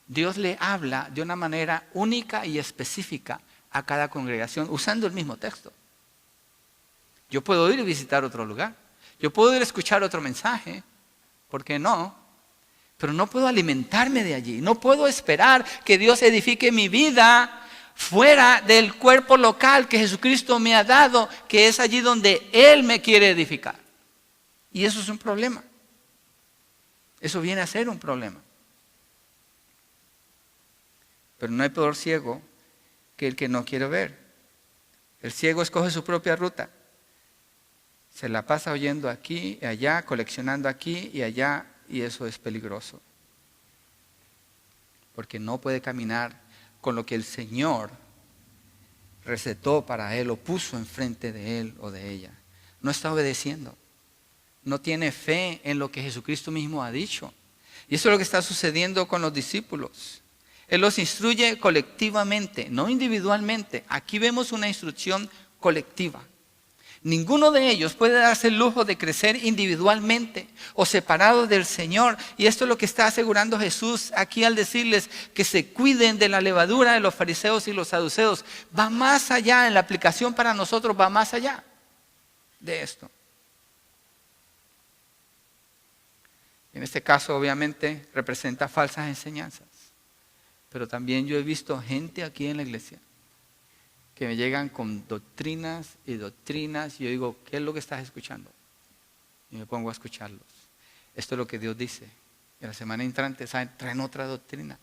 Dios le habla de una manera única y específica a cada congregación usando el mismo texto. Yo puedo ir y visitar otro lugar. Yo puedo ir a escuchar otro mensaje. ¿Por qué no? Pero no puedo alimentarme de allí. No puedo esperar que Dios edifique mi vida fuera del cuerpo local que Jesucristo me ha dado, que es allí donde Él me quiere edificar. Y eso es un problema. Eso viene a ser un problema. Pero no hay peor ciego que el que no quiere ver. El ciego escoge su propia ruta. Se la pasa oyendo aquí y allá, coleccionando aquí y allá, y eso es peligroso. Porque no puede caminar con lo que el Señor recetó para él o puso enfrente de él o de ella. No está obedeciendo. No tiene fe en lo que Jesucristo mismo ha dicho. Y eso es lo que está sucediendo con los discípulos. Él los instruye colectivamente, no individualmente. Aquí vemos una instrucción colectiva. Ninguno de ellos puede darse el lujo de crecer individualmente o separado del Señor. Y esto es lo que está asegurando Jesús aquí al decirles que se cuiden de la levadura de los fariseos y los saduceos. Va más allá, en la aplicación para nosotros va más allá de esto. En este caso obviamente representa falsas enseñanzas. Pero también yo he visto gente aquí en la iglesia que me llegan con doctrinas y doctrinas, y yo digo, ¿qué es lo que estás escuchando? Y me pongo a escucharlos. Esto es lo que Dios dice. Y la semana entrante traen otra doctrina.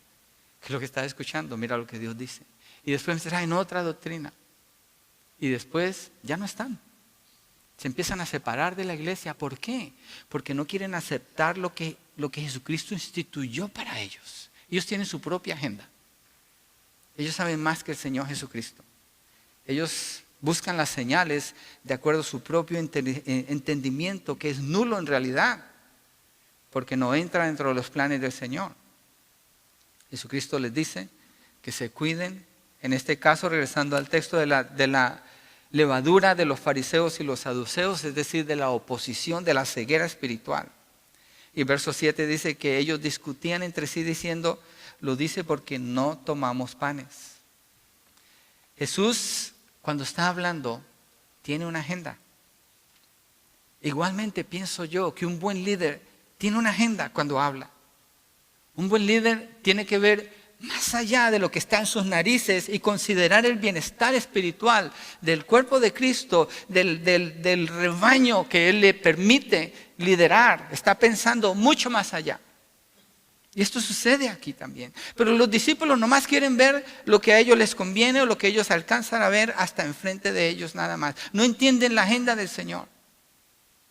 ¿Qué es lo que estás escuchando? Mira lo que Dios dice. Y después me traen otra doctrina. Y después ya no están. Se empiezan a separar de la iglesia. ¿Por qué? Porque no quieren aceptar lo que Jesucristo instituyó para ellos. Ellos tienen su propia agenda. Ellos saben más que el Señor Jesucristo. Ellos buscan las señales de acuerdo a su propio entendimiento, que es nulo en realidad, porque no entra dentro de los planes del Señor. Jesucristo les dice que se cuiden, en este caso regresando al texto de la levadura de los fariseos y los saduceos, es decir, de la oposición, de la ceguera espiritual. Y verso 7 dice que ellos discutían entre sí diciendo, lo dice porque no tomamos panes. Jesús, cuando está hablando, tiene una agenda. Igualmente pienso yo que un buen líder tiene una agenda cuando habla. Un buen líder tiene que ver más allá de lo que está en sus narices y considerar el bienestar espiritual del cuerpo de Cristo, del rebaño que Él le permite liderar. Está pensando mucho más allá. Y esto sucede aquí también. Pero los discípulos nomás quieren ver lo que a ellos les conviene o lo que ellos alcanzan a ver hasta enfrente de ellos nada más. No entienden la agenda del Señor.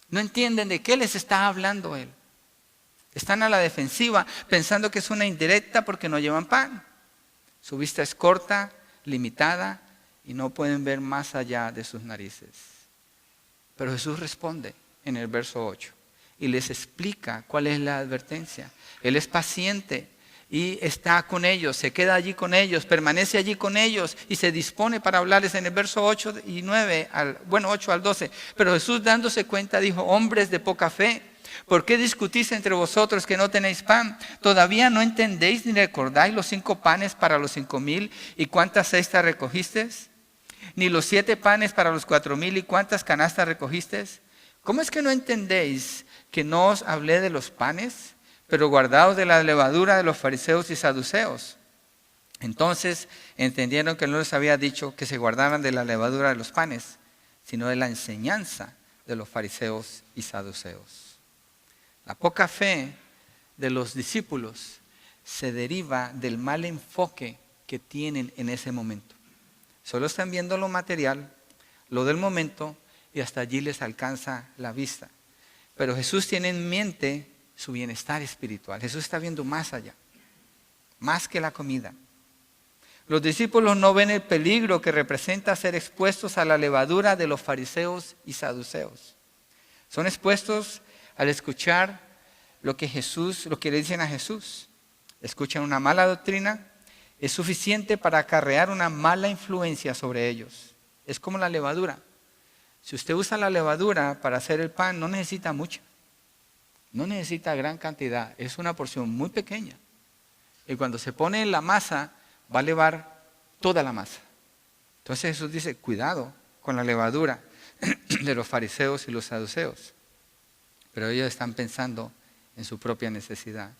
No entienden de qué les está hablando Él. Están a la defensiva pensando que es una indirecta porque no llevan pan. Su vista es corta, limitada y no pueden ver más allá de sus narices. Pero Jesús responde en el verso 8 y les explica cuál es la advertencia. Él es paciente y está con ellos, se queda allí con ellos, permanece allí con ellos y se dispone para hablarles en el verso 8 y 9, 8 al 12. Pero Jesús dándose cuenta dijo, hombres de poca fe, ¿por qué discutís entre vosotros que no tenéis pan? ¿Todavía no entendéis ni recordáis los 5 panes para los 5,000 y cuántas cestas recogisteis? ¿Ni los 7 panes para los 4,000 y cuántas canastas recogisteis? ¿Cómo es que no entendéis que no os hablé de los panes, pero guardaos de la levadura de los fariseos y saduceos? Entonces entendieron que no les había dicho que se guardaran de la levadura de los panes, sino de la enseñanza de los fariseos y saduceos. La poca fe de los discípulos se deriva del mal enfoque que tienen en ese momento. Solo están viendo lo material, lo del momento, y hasta allí les alcanza la vista. Pero Jesús tiene en mente su bienestar espiritual. Jesús está viendo más allá, más que la comida. Los discípulos no ven el peligro que representa ser expuestos a la levadura de los fariseos y saduceos. Son expuestos al escuchar lo que le dicen a Jesús. Escuchan una mala doctrina, es suficiente para acarrear una mala influencia sobre ellos. Es como la levadura. Si usted usa la levadura para hacer el pan, no necesita mucha. No necesita gran cantidad, es una porción muy pequeña. Y cuando se pone en la masa, va a levar toda la masa. Entonces Jesús dice, cuidado con la levadura de los fariseos y los saduceos. Pero ellos están pensando en su propia necesidad.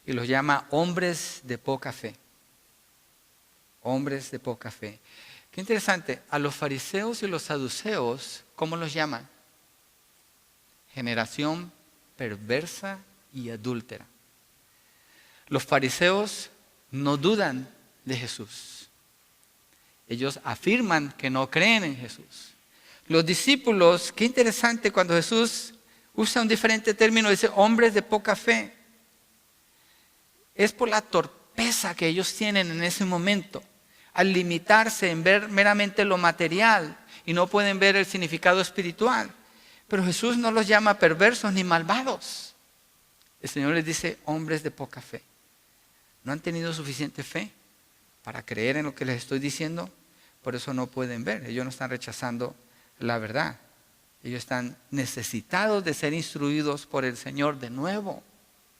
Y los llama hombres de poca fe. Hombres de poca fe. Qué interesante, a los fariseos y los saduceos, ¿cómo los llaman? Generación perversa y adúltera. Los fariseos no dudan de Jesús. Ellos afirman que no creen en Jesús. Los discípulos, qué interesante cuando Jesús usa un diferente término, dice hombres de poca fe. Es por la torpeza que ellos tienen en ese momento, al limitarse en ver meramente lo material y no pueden ver el significado espiritual. Pero Jesús no los llama perversos ni malvados. El Señor les dice hombres de poca fe. No han tenido suficiente fe para creer en lo que les estoy diciendo, por eso no pueden ver. Ellos no están rechazando la verdad. Ellos están necesitados de ser instruidos por el Señor de nuevo,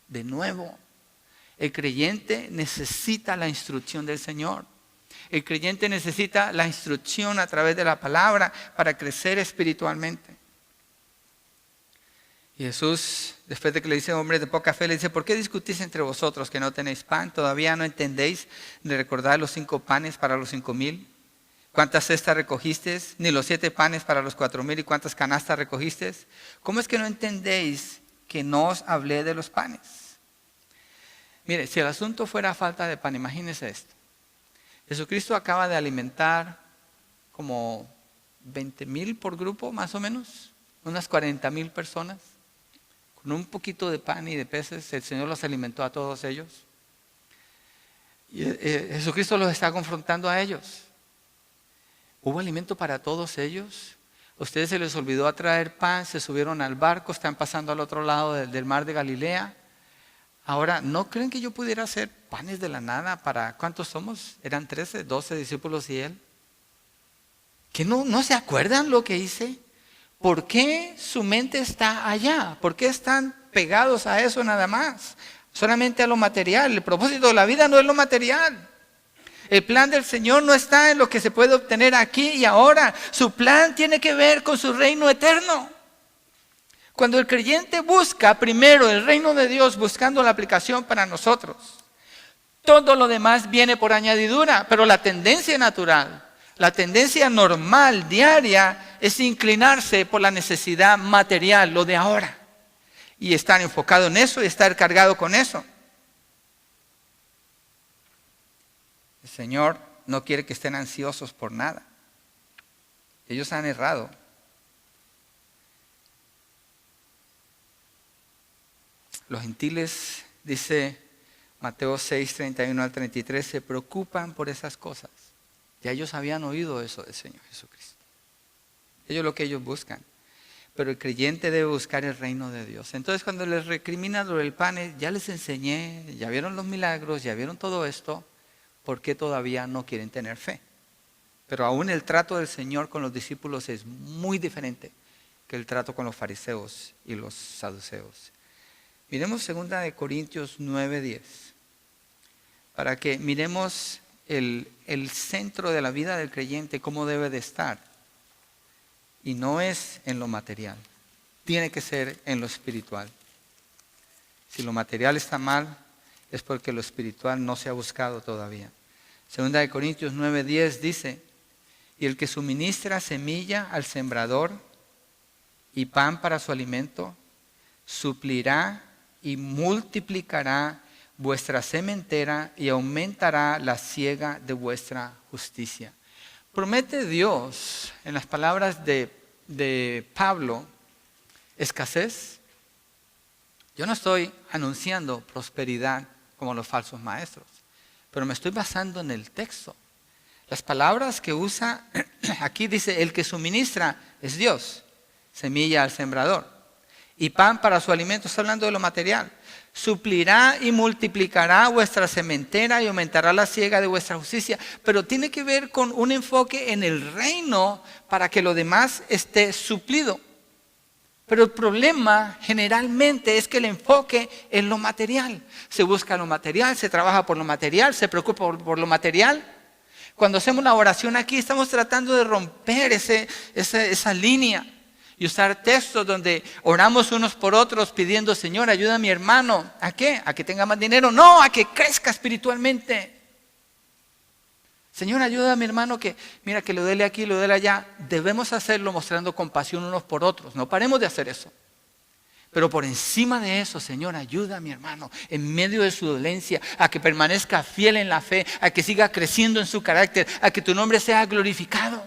de nuevo. El creyente necesita la instrucción del Señor. El creyente necesita la instrucción a través de la palabra para crecer espiritualmente. Y Jesús, después de que le dice hombres de poca fe, le dice, ¿por qué discutís entre vosotros que no tenéis pan? ¿Todavía no entendéis de recordar los 5 panes para los 5,000? ¿Cuántas cestas recogisteis? Ni los 7 panes para los 4,000. ¿Y cuántas canastas recogisteis? ¿Cómo es que no entendéis que no os hablé de los panes? Mire, si el asunto fuera falta de pan, imagínese esto. Jesucristo acaba de alimentar como 20,000 por grupo, más o menos, unas 40,000 personas. Con un poquito de pan y de peces, el Señor los alimentó a todos ellos. Y Jesucristo los está confrontando a ellos. ¿Hubo alimento para todos ellos? ¿A ustedes se les olvidó traer pan? Se subieron al barco, están pasando al otro lado del mar de Galilea. Ahora, ¿no creen que yo pudiera hacer panes de la nada para, ¿cuántos somos? Eran 13, 12 discípulos y él. ¿Que no se acuerdan lo que hice? ¿Por qué su mente está allá? ¿Por qué están pegados a eso nada más? Solamente a lo material. El propósito de la vida no es lo material. El plan del Señor no está en lo que se puede obtener aquí y ahora. Su plan tiene que ver con su reino eterno. Cuando el creyente busca primero el reino de Dios, buscando la aplicación para nosotros, todo lo demás viene por añadidura. Pero la tendencia natural, la tendencia normal, diaria, es inclinarse por la necesidad material, lo de ahora. Y estar enfocado en eso y estar cargado con eso. El Señor no quiere que estén ansiosos por nada. Ellos han errado. Los gentiles, dice Mateo 6, 31 al 33, se preocupan por esas cosas. Ya ellos habían oído eso del Señor Jesucristo. Ellos lo que ellos buscan. Pero el creyente debe buscar el reino de Dios. Entonces cuando les recriminan lo del pan, ya les enseñé, ya vieron los milagros, ya vieron todo esto. ¿Por qué todavía no quieren tener fe? Pero aún el trato del Señor con los discípulos es muy diferente que el trato con los fariseos y los saduceos. Miremos 2 Corintios 9:10, para que miremos el centro de la vida del creyente, cómo debe de estar. Y no es en lo material, tiene que ser en lo espiritual. Si lo material está mal, es porque lo espiritual no se ha buscado todavía. 2 Corintios 9:10 dice, y el que suministra semilla al sembrador y pan para su alimento, suplirá y multiplicará vuestra sementera y aumentará la siega de vuestra justicia. Promete Dios, en las palabras de Pablo, escasez. Yo no estoy anunciando prosperidad como los falsos maestros, pero me estoy basando en el texto. Las palabras que usa aquí dice, el que suministra es Dios, semilla al sembrador y pan para su alimento. Está hablando de lo material. Suplirá y multiplicará vuestra sementera y aumentará la siega de vuestra justicia. Pero tiene que ver con un enfoque en el reino para que lo demás esté suplido. Pero el problema generalmente es que el enfoque es lo material. Se busca lo material, se trabaja por lo material, se preocupa por lo material. Cuando hacemos una oración aquí estamos tratando de romper esa línea y usar textos donde oramos unos por otros pidiendo, Señor, ayuda a mi hermano. ¿A qué? ¿A que tenga más dinero? No, a que crezca espiritualmente. Señor, ayuda a mi hermano que, mira, que lo duele aquí, lo duele allá. Debemos hacerlo mostrando compasión unos por otros. No paremos de hacer eso. Pero por encima de eso, Señor, ayuda a mi hermano en medio de su dolencia, a que permanezca fiel en la fe, a que siga creciendo en su carácter, a que tu nombre sea glorificado.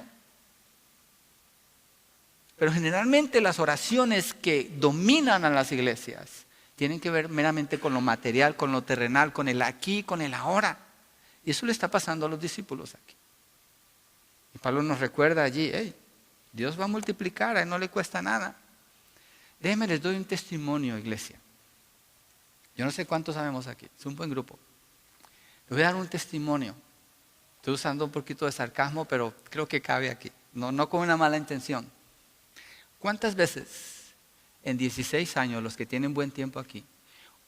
Pero generalmente las oraciones que dominan a las iglesias tienen que ver meramente con lo material, con lo terrenal, con el aquí, con el ahora. Y eso le está pasando a los discípulos aquí. Y Pablo nos recuerda allí, hey, Dios va a multiplicar, a él no le cuesta nada. Déjenme, les doy un testimonio, iglesia. Yo no sé cuántos sabemos aquí, es un buen grupo. Les voy a dar un testimonio. Estoy usando un poquito de sarcasmo, pero creo que cabe aquí. No con una mala intención. ¿Cuántas veces en 16 años, los que tienen buen tiempo aquí,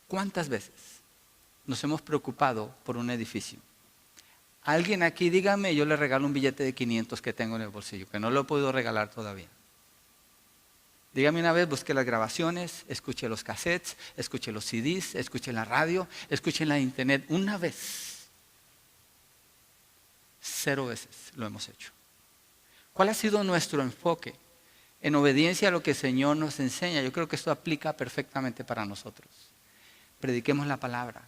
cuántas veces nos hemos preocupado por un edificio? Alguien aquí, dígame, yo le regalo un billete de 500 que tengo en el bolsillo, que no lo he podido regalar todavía. Dígame una vez, busque las grabaciones, escuche los cassettes, escuche los CDs, escuche la radio, escuche la internet. Una vez. 0 veces lo hemos hecho. ¿Cuál ha sido nuestro enfoque? En obediencia a lo que el Señor nos enseña. Yo creo que esto aplica perfectamente para nosotros. Prediquemos la palabra.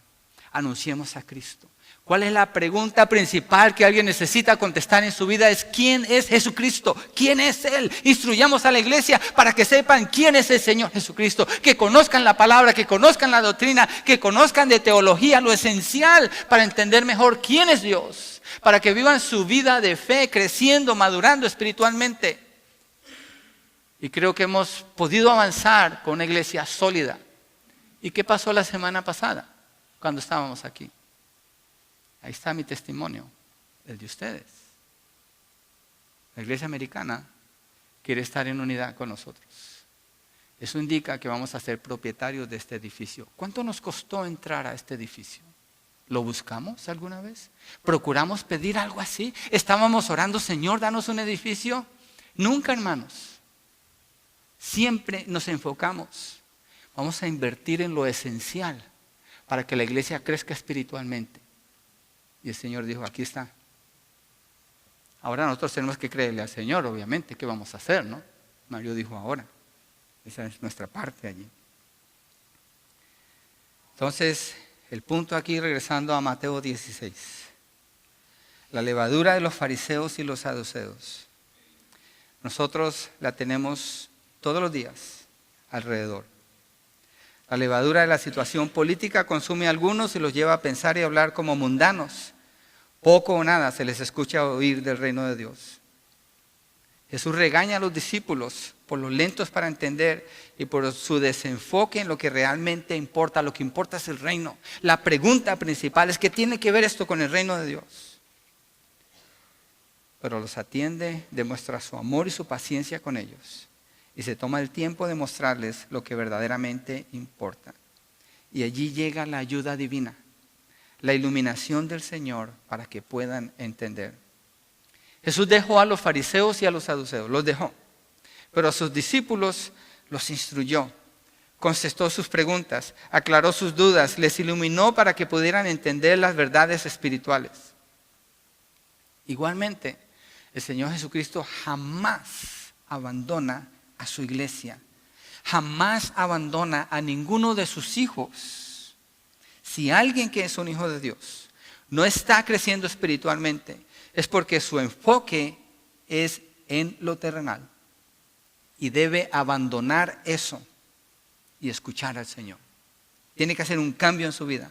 Anunciemos a Cristo. ¿Cuál es la pregunta principal que alguien necesita contestar en su vida? Es ¿quién es Jesucristo? ¿Quién es Él? Instruyamos a la iglesia para que sepan quién es el Señor Jesucristo. Que conozcan la palabra, que conozcan la doctrina, que conozcan de teología lo esencial para entender mejor quién es Dios. Para que vivan su vida de fe, creciendo, madurando espiritualmente. Y creo que hemos podido avanzar con una iglesia sólida. ¿Y qué pasó la semana pasada cuando estábamos aquí? Ahí está mi testimonio, el de ustedes. La iglesia americana quiere estar en unidad con nosotros. Eso indica que vamos a ser propietarios de este edificio. ¿Cuánto nos costó entrar a este edificio? ¿Lo buscamos alguna vez? ¿Procuramos pedir algo así? ¿Estábamos orando, Señor, danos un edificio? Nunca, hermanos. Siempre nos enfocamos. Vamos a invertir en lo esencial para que la iglesia crezca espiritualmente. Y el Señor dijo, aquí está. Ahora nosotros tenemos que creerle al Señor, obviamente. ¿Qué vamos a hacer, no? Mario dijo ahora. Esa es nuestra parte allí. Entonces, el punto aquí, regresando a Mateo 16. La levadura de los fariseos y los saduceos. Nosotros la tenemos todos los días alrededor. La levadura de la situación política consume a algunos y los lleva a pensar y hablar como mundanos. Poco o nada se les escucha oír del reino de Dios. Jesús regaña a los discípulos por los lentos para entender y por su desenfoque en lo que realmente importa. Lo que importa es el reino. La pregunta principal es ¿qué tiene que ver esto con el reino de Dios? Pero los atiende, demuestra su amor y su paciencia con ellos. Y se toma el tiempo de mostrarles lo que verdaderamente importa. Y allí llega la ayuda divina, la iluminación del Señor para que puedan entender. Jesús dejó a los fariseos y a los saduceos, los dejó. Pero a sus discípulos los instruyó, contestó sus preguntas, aclaró sus dudas, les iluminó para que pudieran entender las verdades espirituales. Igualmente, el Señor Jesucristo jamás abandona a su iglesia. Jamás abandona a ninguno de sus hijos. Si alguien que es un hijo de Dios no está creciendo espiritualmente, es porque su enfoque es en lo terrenal. Y debe abandonar eso y escuchar al Señor. Tiene que hacer un cambio en su vida.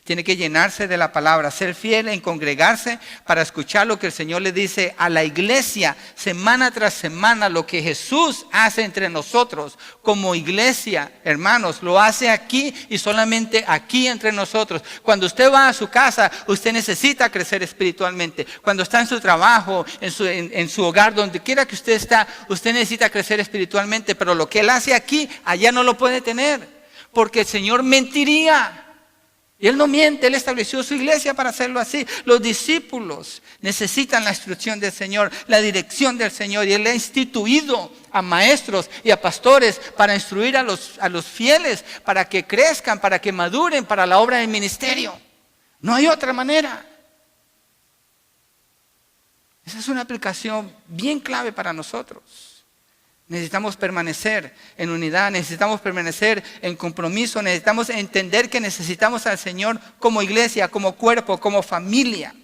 Tiene que llenarse de la palabra, ser fiel en congregarse para escuchar lo que el Señor le dice a la iglesia semana tras semana, lo que Jesús hace entre nosotros como iglesia, hermanos, lo hace aquí y solamente aquí entre nosotros. Cuando usted va a su casa, usted necesita crecer espiritualmente. Cuando está en su trabajo, en su hogar, donde quiera que usted está, usted necesita crecer espiritualmente, pero lo que Él hace aquí, allá no lo puede tener, porque el Señor mentiría. Y Él no miente, Él estableció su iglesia para hacerlo así. Los discípulos necesitan la instrucción del Señor, la dirección del Señor. Y Él ha instituido a maestros y a pastores para instruir a los fieles, para que crezcan, para que maduren para la obra del ministerio. No hay otra manera. Esa es una aplicación bien clave para nosotros. Necesitamos permanecer en unidad, necesitamos permanecer en compromiso, necesitamos entender que necesitamos al Señor como iglesia, como cuerpo, como familia.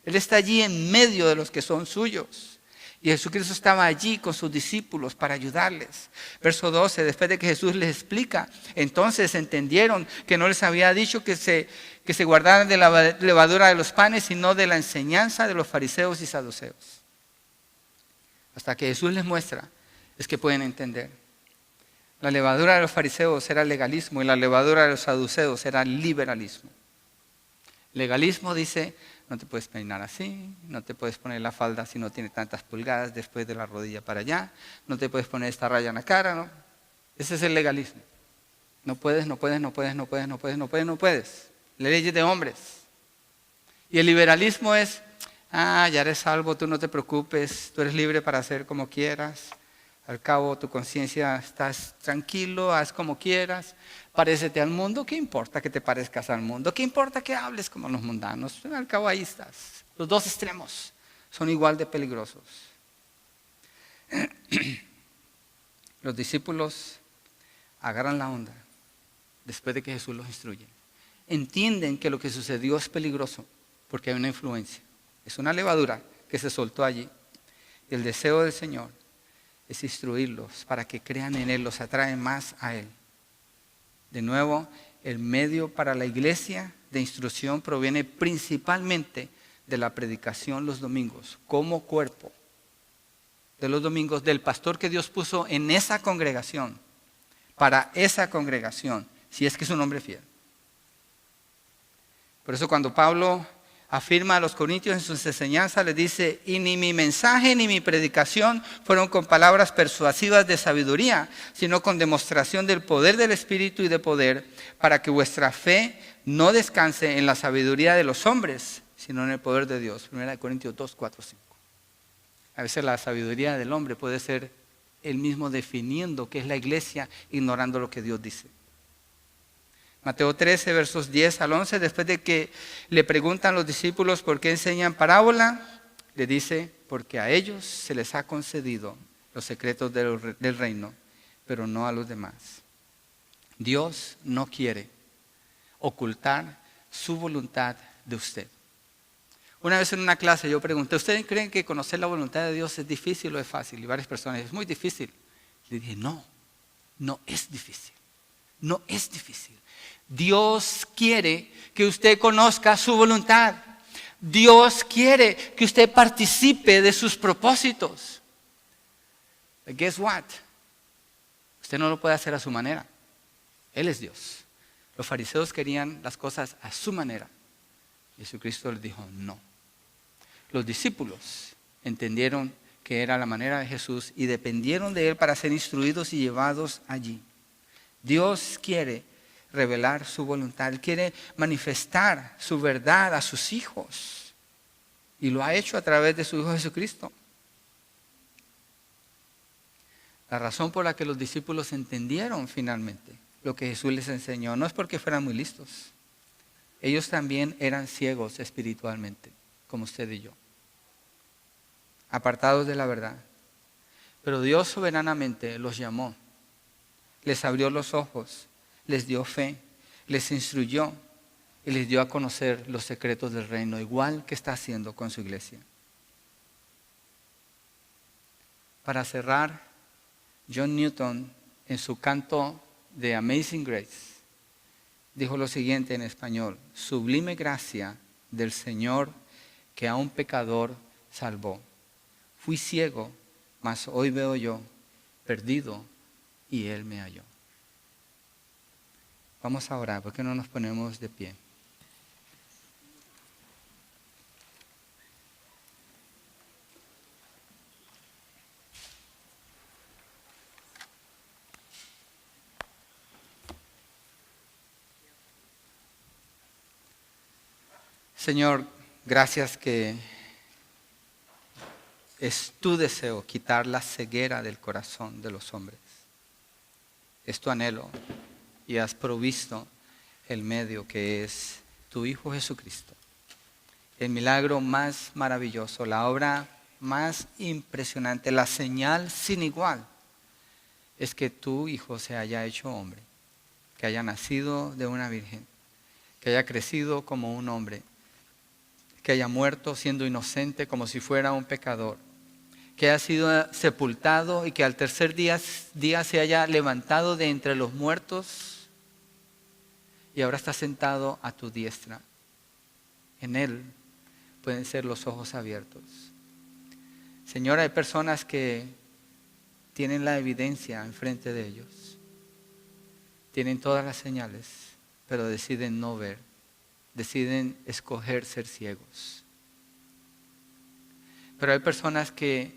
Él está allí en medio de los que son suyos. Y Jesucristo estaba allí con sus discípulos para ayudarles. Verso 12, después de que Jesús les explica, entonces entendieron que no les había dicho que se guardaran de la levadura de los panes, sino de la enseñanza de los fariseos y saduceos. Hasta que Jesús les muestra, es que pueden entender. La levadura de los fariseos era legalismo y la levadura de los saduceos era liberalismo. Legalismo dice, no te puedes peinar así, no te puedes poner la falda si no tiene tantas pulgadas después de la rodilla para allá, no te puedes poner esta raya en la cara, ¿no? Ese es el legalismo. No puedes. Leyes de hombres. Y el liberalismo es, ya eres salvo, tú no te preocupes, tú eres libre para hacer como quieras. Al cabo, tu conciencia, estás tranquilo, haz como quieras, parécete al mundo. ¿Qué importa que te parezcas al mundo? ¿Qué importa que hables como los mundanos? Al cabo, ahí estás. Los dos extremos son igual de peligrosos. Los discípulos agarran la onda después de que Jesús los instruye. Entienden que lo que sucedió es peligroso porque hay una influencia. Es una levadura que se soltó allí. Y el deseo del Señor es instruirlos para que crean en Él, los atrae más a Él. De nuevo, el medio para la iglesia de instrucción proviene principalmente de la predicación los domingos, como cuerpo de los domingos, del pastor que Dios puso en esa congregación, para esa congregación, si es que es un hombre fiel. Por eso cuando Pablo afirma a los corintios en sus enseñanzas, les dice, y ni mi mensaje ni mi predicación fueron con palabras persuasivas de sabiduría, sino con demostración del poder del Espíritu y de poder, para que vuestra fe no descanse en la sabiduría de los hombres, sino en el poder de Dios. 1 Corintios 2, 4, 5. A veces la sabiduría del hombre puede ser él mismo definiendo qué es la iglesia, ignorando lo que Dios dice. Mateo 13, versos 10 al 11, después de que le preguntan los discípulos por qué enseñan parábola, le dice, porque a ellos se les ha concedido los secretos del reino, pero no a los demás. Dios no quiere ocultar su voluntad de usted. Una vez en una clase yo pregunté, ¿ustedes creen que conocer la voluntad de Dios es difícil o es fácil? Y varias personas, es muy difícil. Le dije, no es difícil. No es difícil. Dios quiere que usted conozca su voluntad. Dios quiere que usted participe de sus propósitos. But guess what? Usted no lo puede hacer a su manera. Él es Dios. Los fariseos querían las cosas a su manera. Jesucristo les dijo no. Los discípulos entendieron que era la manera de Jesús y dependieron de Él para ser instruidos y llevados allí. Dios quiere revelar su voluntad. Él quiere manifestar su verdad a sus hijos. Y lo ha hecho a través de su Hijo Jesucristo. La razón por la que los discípulos entendieron finalmente lo que Jesús les enseñó no es porque fueran muy listos. Ellos también eran ciegos espiritualmente, como usted y yo. Apartados de la verdad. Pero Dios soberanamente los llamó. Les abrió los ojos, les dio fe, les instruyó y les dio a conocer los secretos del reino, igual que está haciendo con su iglesia. Para cerrar, John Newton, en su canto de Amazing Grace, dijo lo siguiente en español: sublime gracia del Señor que a un pecador salvó. Fui ciego, mas hoy veo yo, perdido, y Él me halló. Vamos a orar, ¿por qué no nos ponemos de pie? Señor, gracias que es tu deseo quitar la ceguera del corazón de los hombres. Es tu anhelo y has provisto el medio que es tu Hijo Jesucristo. El milagro más maravilloso, la obra más impresionante, la señal sin igual es que tu Hijo se haya hecho hombre, que haya nacido de una virgen, que haya crecido como un hombre, que haya muerto siendo inocente como si fuera un pecador, que haya sido sepultado y que al tercer día se haya levantado de entre los muertos y ahora está sentado a tu diestra. En Él pueden ser los ojos abiertos. Señor, hay personas que tienen la evidencia enfrente de ellos, tienen todas las señales, pero deciden no ver, deciden escoger ser ciegos. Pero hay personas que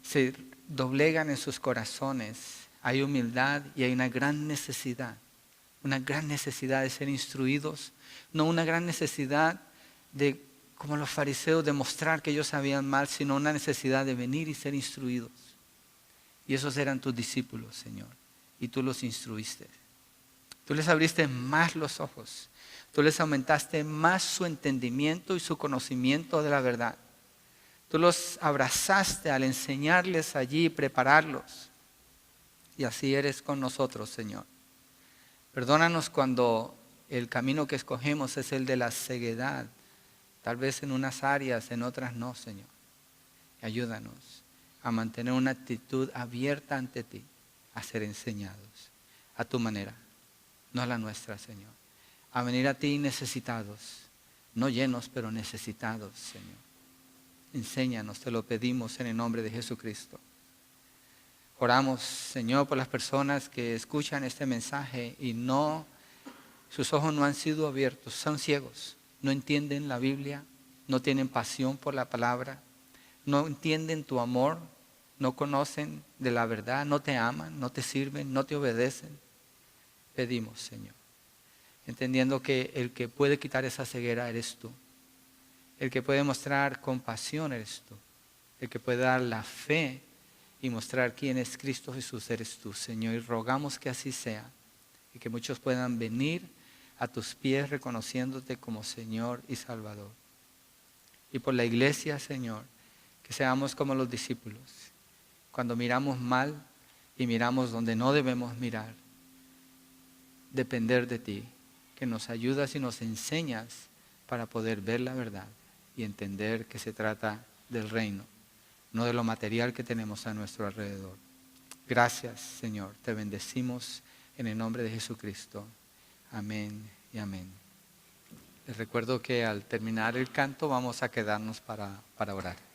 se doblegan en sus corazones, hay humildad y hay una gran necesidad de ser instruidos, no una gran necesidad de, como los fariseos, demostrar que ellos sabían mal, sino una necesidad de venir y ser instruidos. Y esos eran tus discípulos, Señor, y tú los instruiste. Tú les abriste más los ojos, tú les aumentaste más su entendimiento y su conocimiento de la verdad. Tú los abrazaste al enseñarles allí, prepararlos. Y así eres con nosotros, Señor. Perdónanos cuando el camino que escogemos es el de la ceguedad. Tal vez en unas áreas, en otras no, Señor. Ayúdanos a mantener una actitud abierta ante ti, a ser enseñados a tu manera, no a la nuestra, Señor. A venir a ti necesitados, no llenos, pero necesitados, Señor. Enséñanos, te lo pedimos en el nombre de Jesucristo. Oramos, Señor, por las personas que escuchan este mensaje y sus ojos no han sido abiertos, son ciegos, no entienden la Biblia, no tienen pasión por la palabra, no entienden tu amor, no conocen de la verdad, no te aman, no te sirven, no te obedecen. Pedimos, Señor, entendiendo que el que puede quitar esa ceguera eres tú. El que puede mostrar compasión eres tú. El que puede dar la fe y mostrar quién es Cristo Jesús eres tú, Señor. Y rogamos que así sea. Y que muchos puedan venir a tus pies reconociéndote como Señor y Salvador. Y por la iglesia, Señor, que seamos como los discípulos. Cuando miramos mal y miramos donde no debemos mirar, depender de ti. Que nos ayudas y nos enseñas para poder ver la verdad y entender que se trata del reino, no de lo material que tenemos a nuestro alrededor. Gracias, Señor. Te bendecimos en el nombre de Jesucristo. Amén y amén. Les recuerdo que al terminar el canto vamos a quedarnos para orar.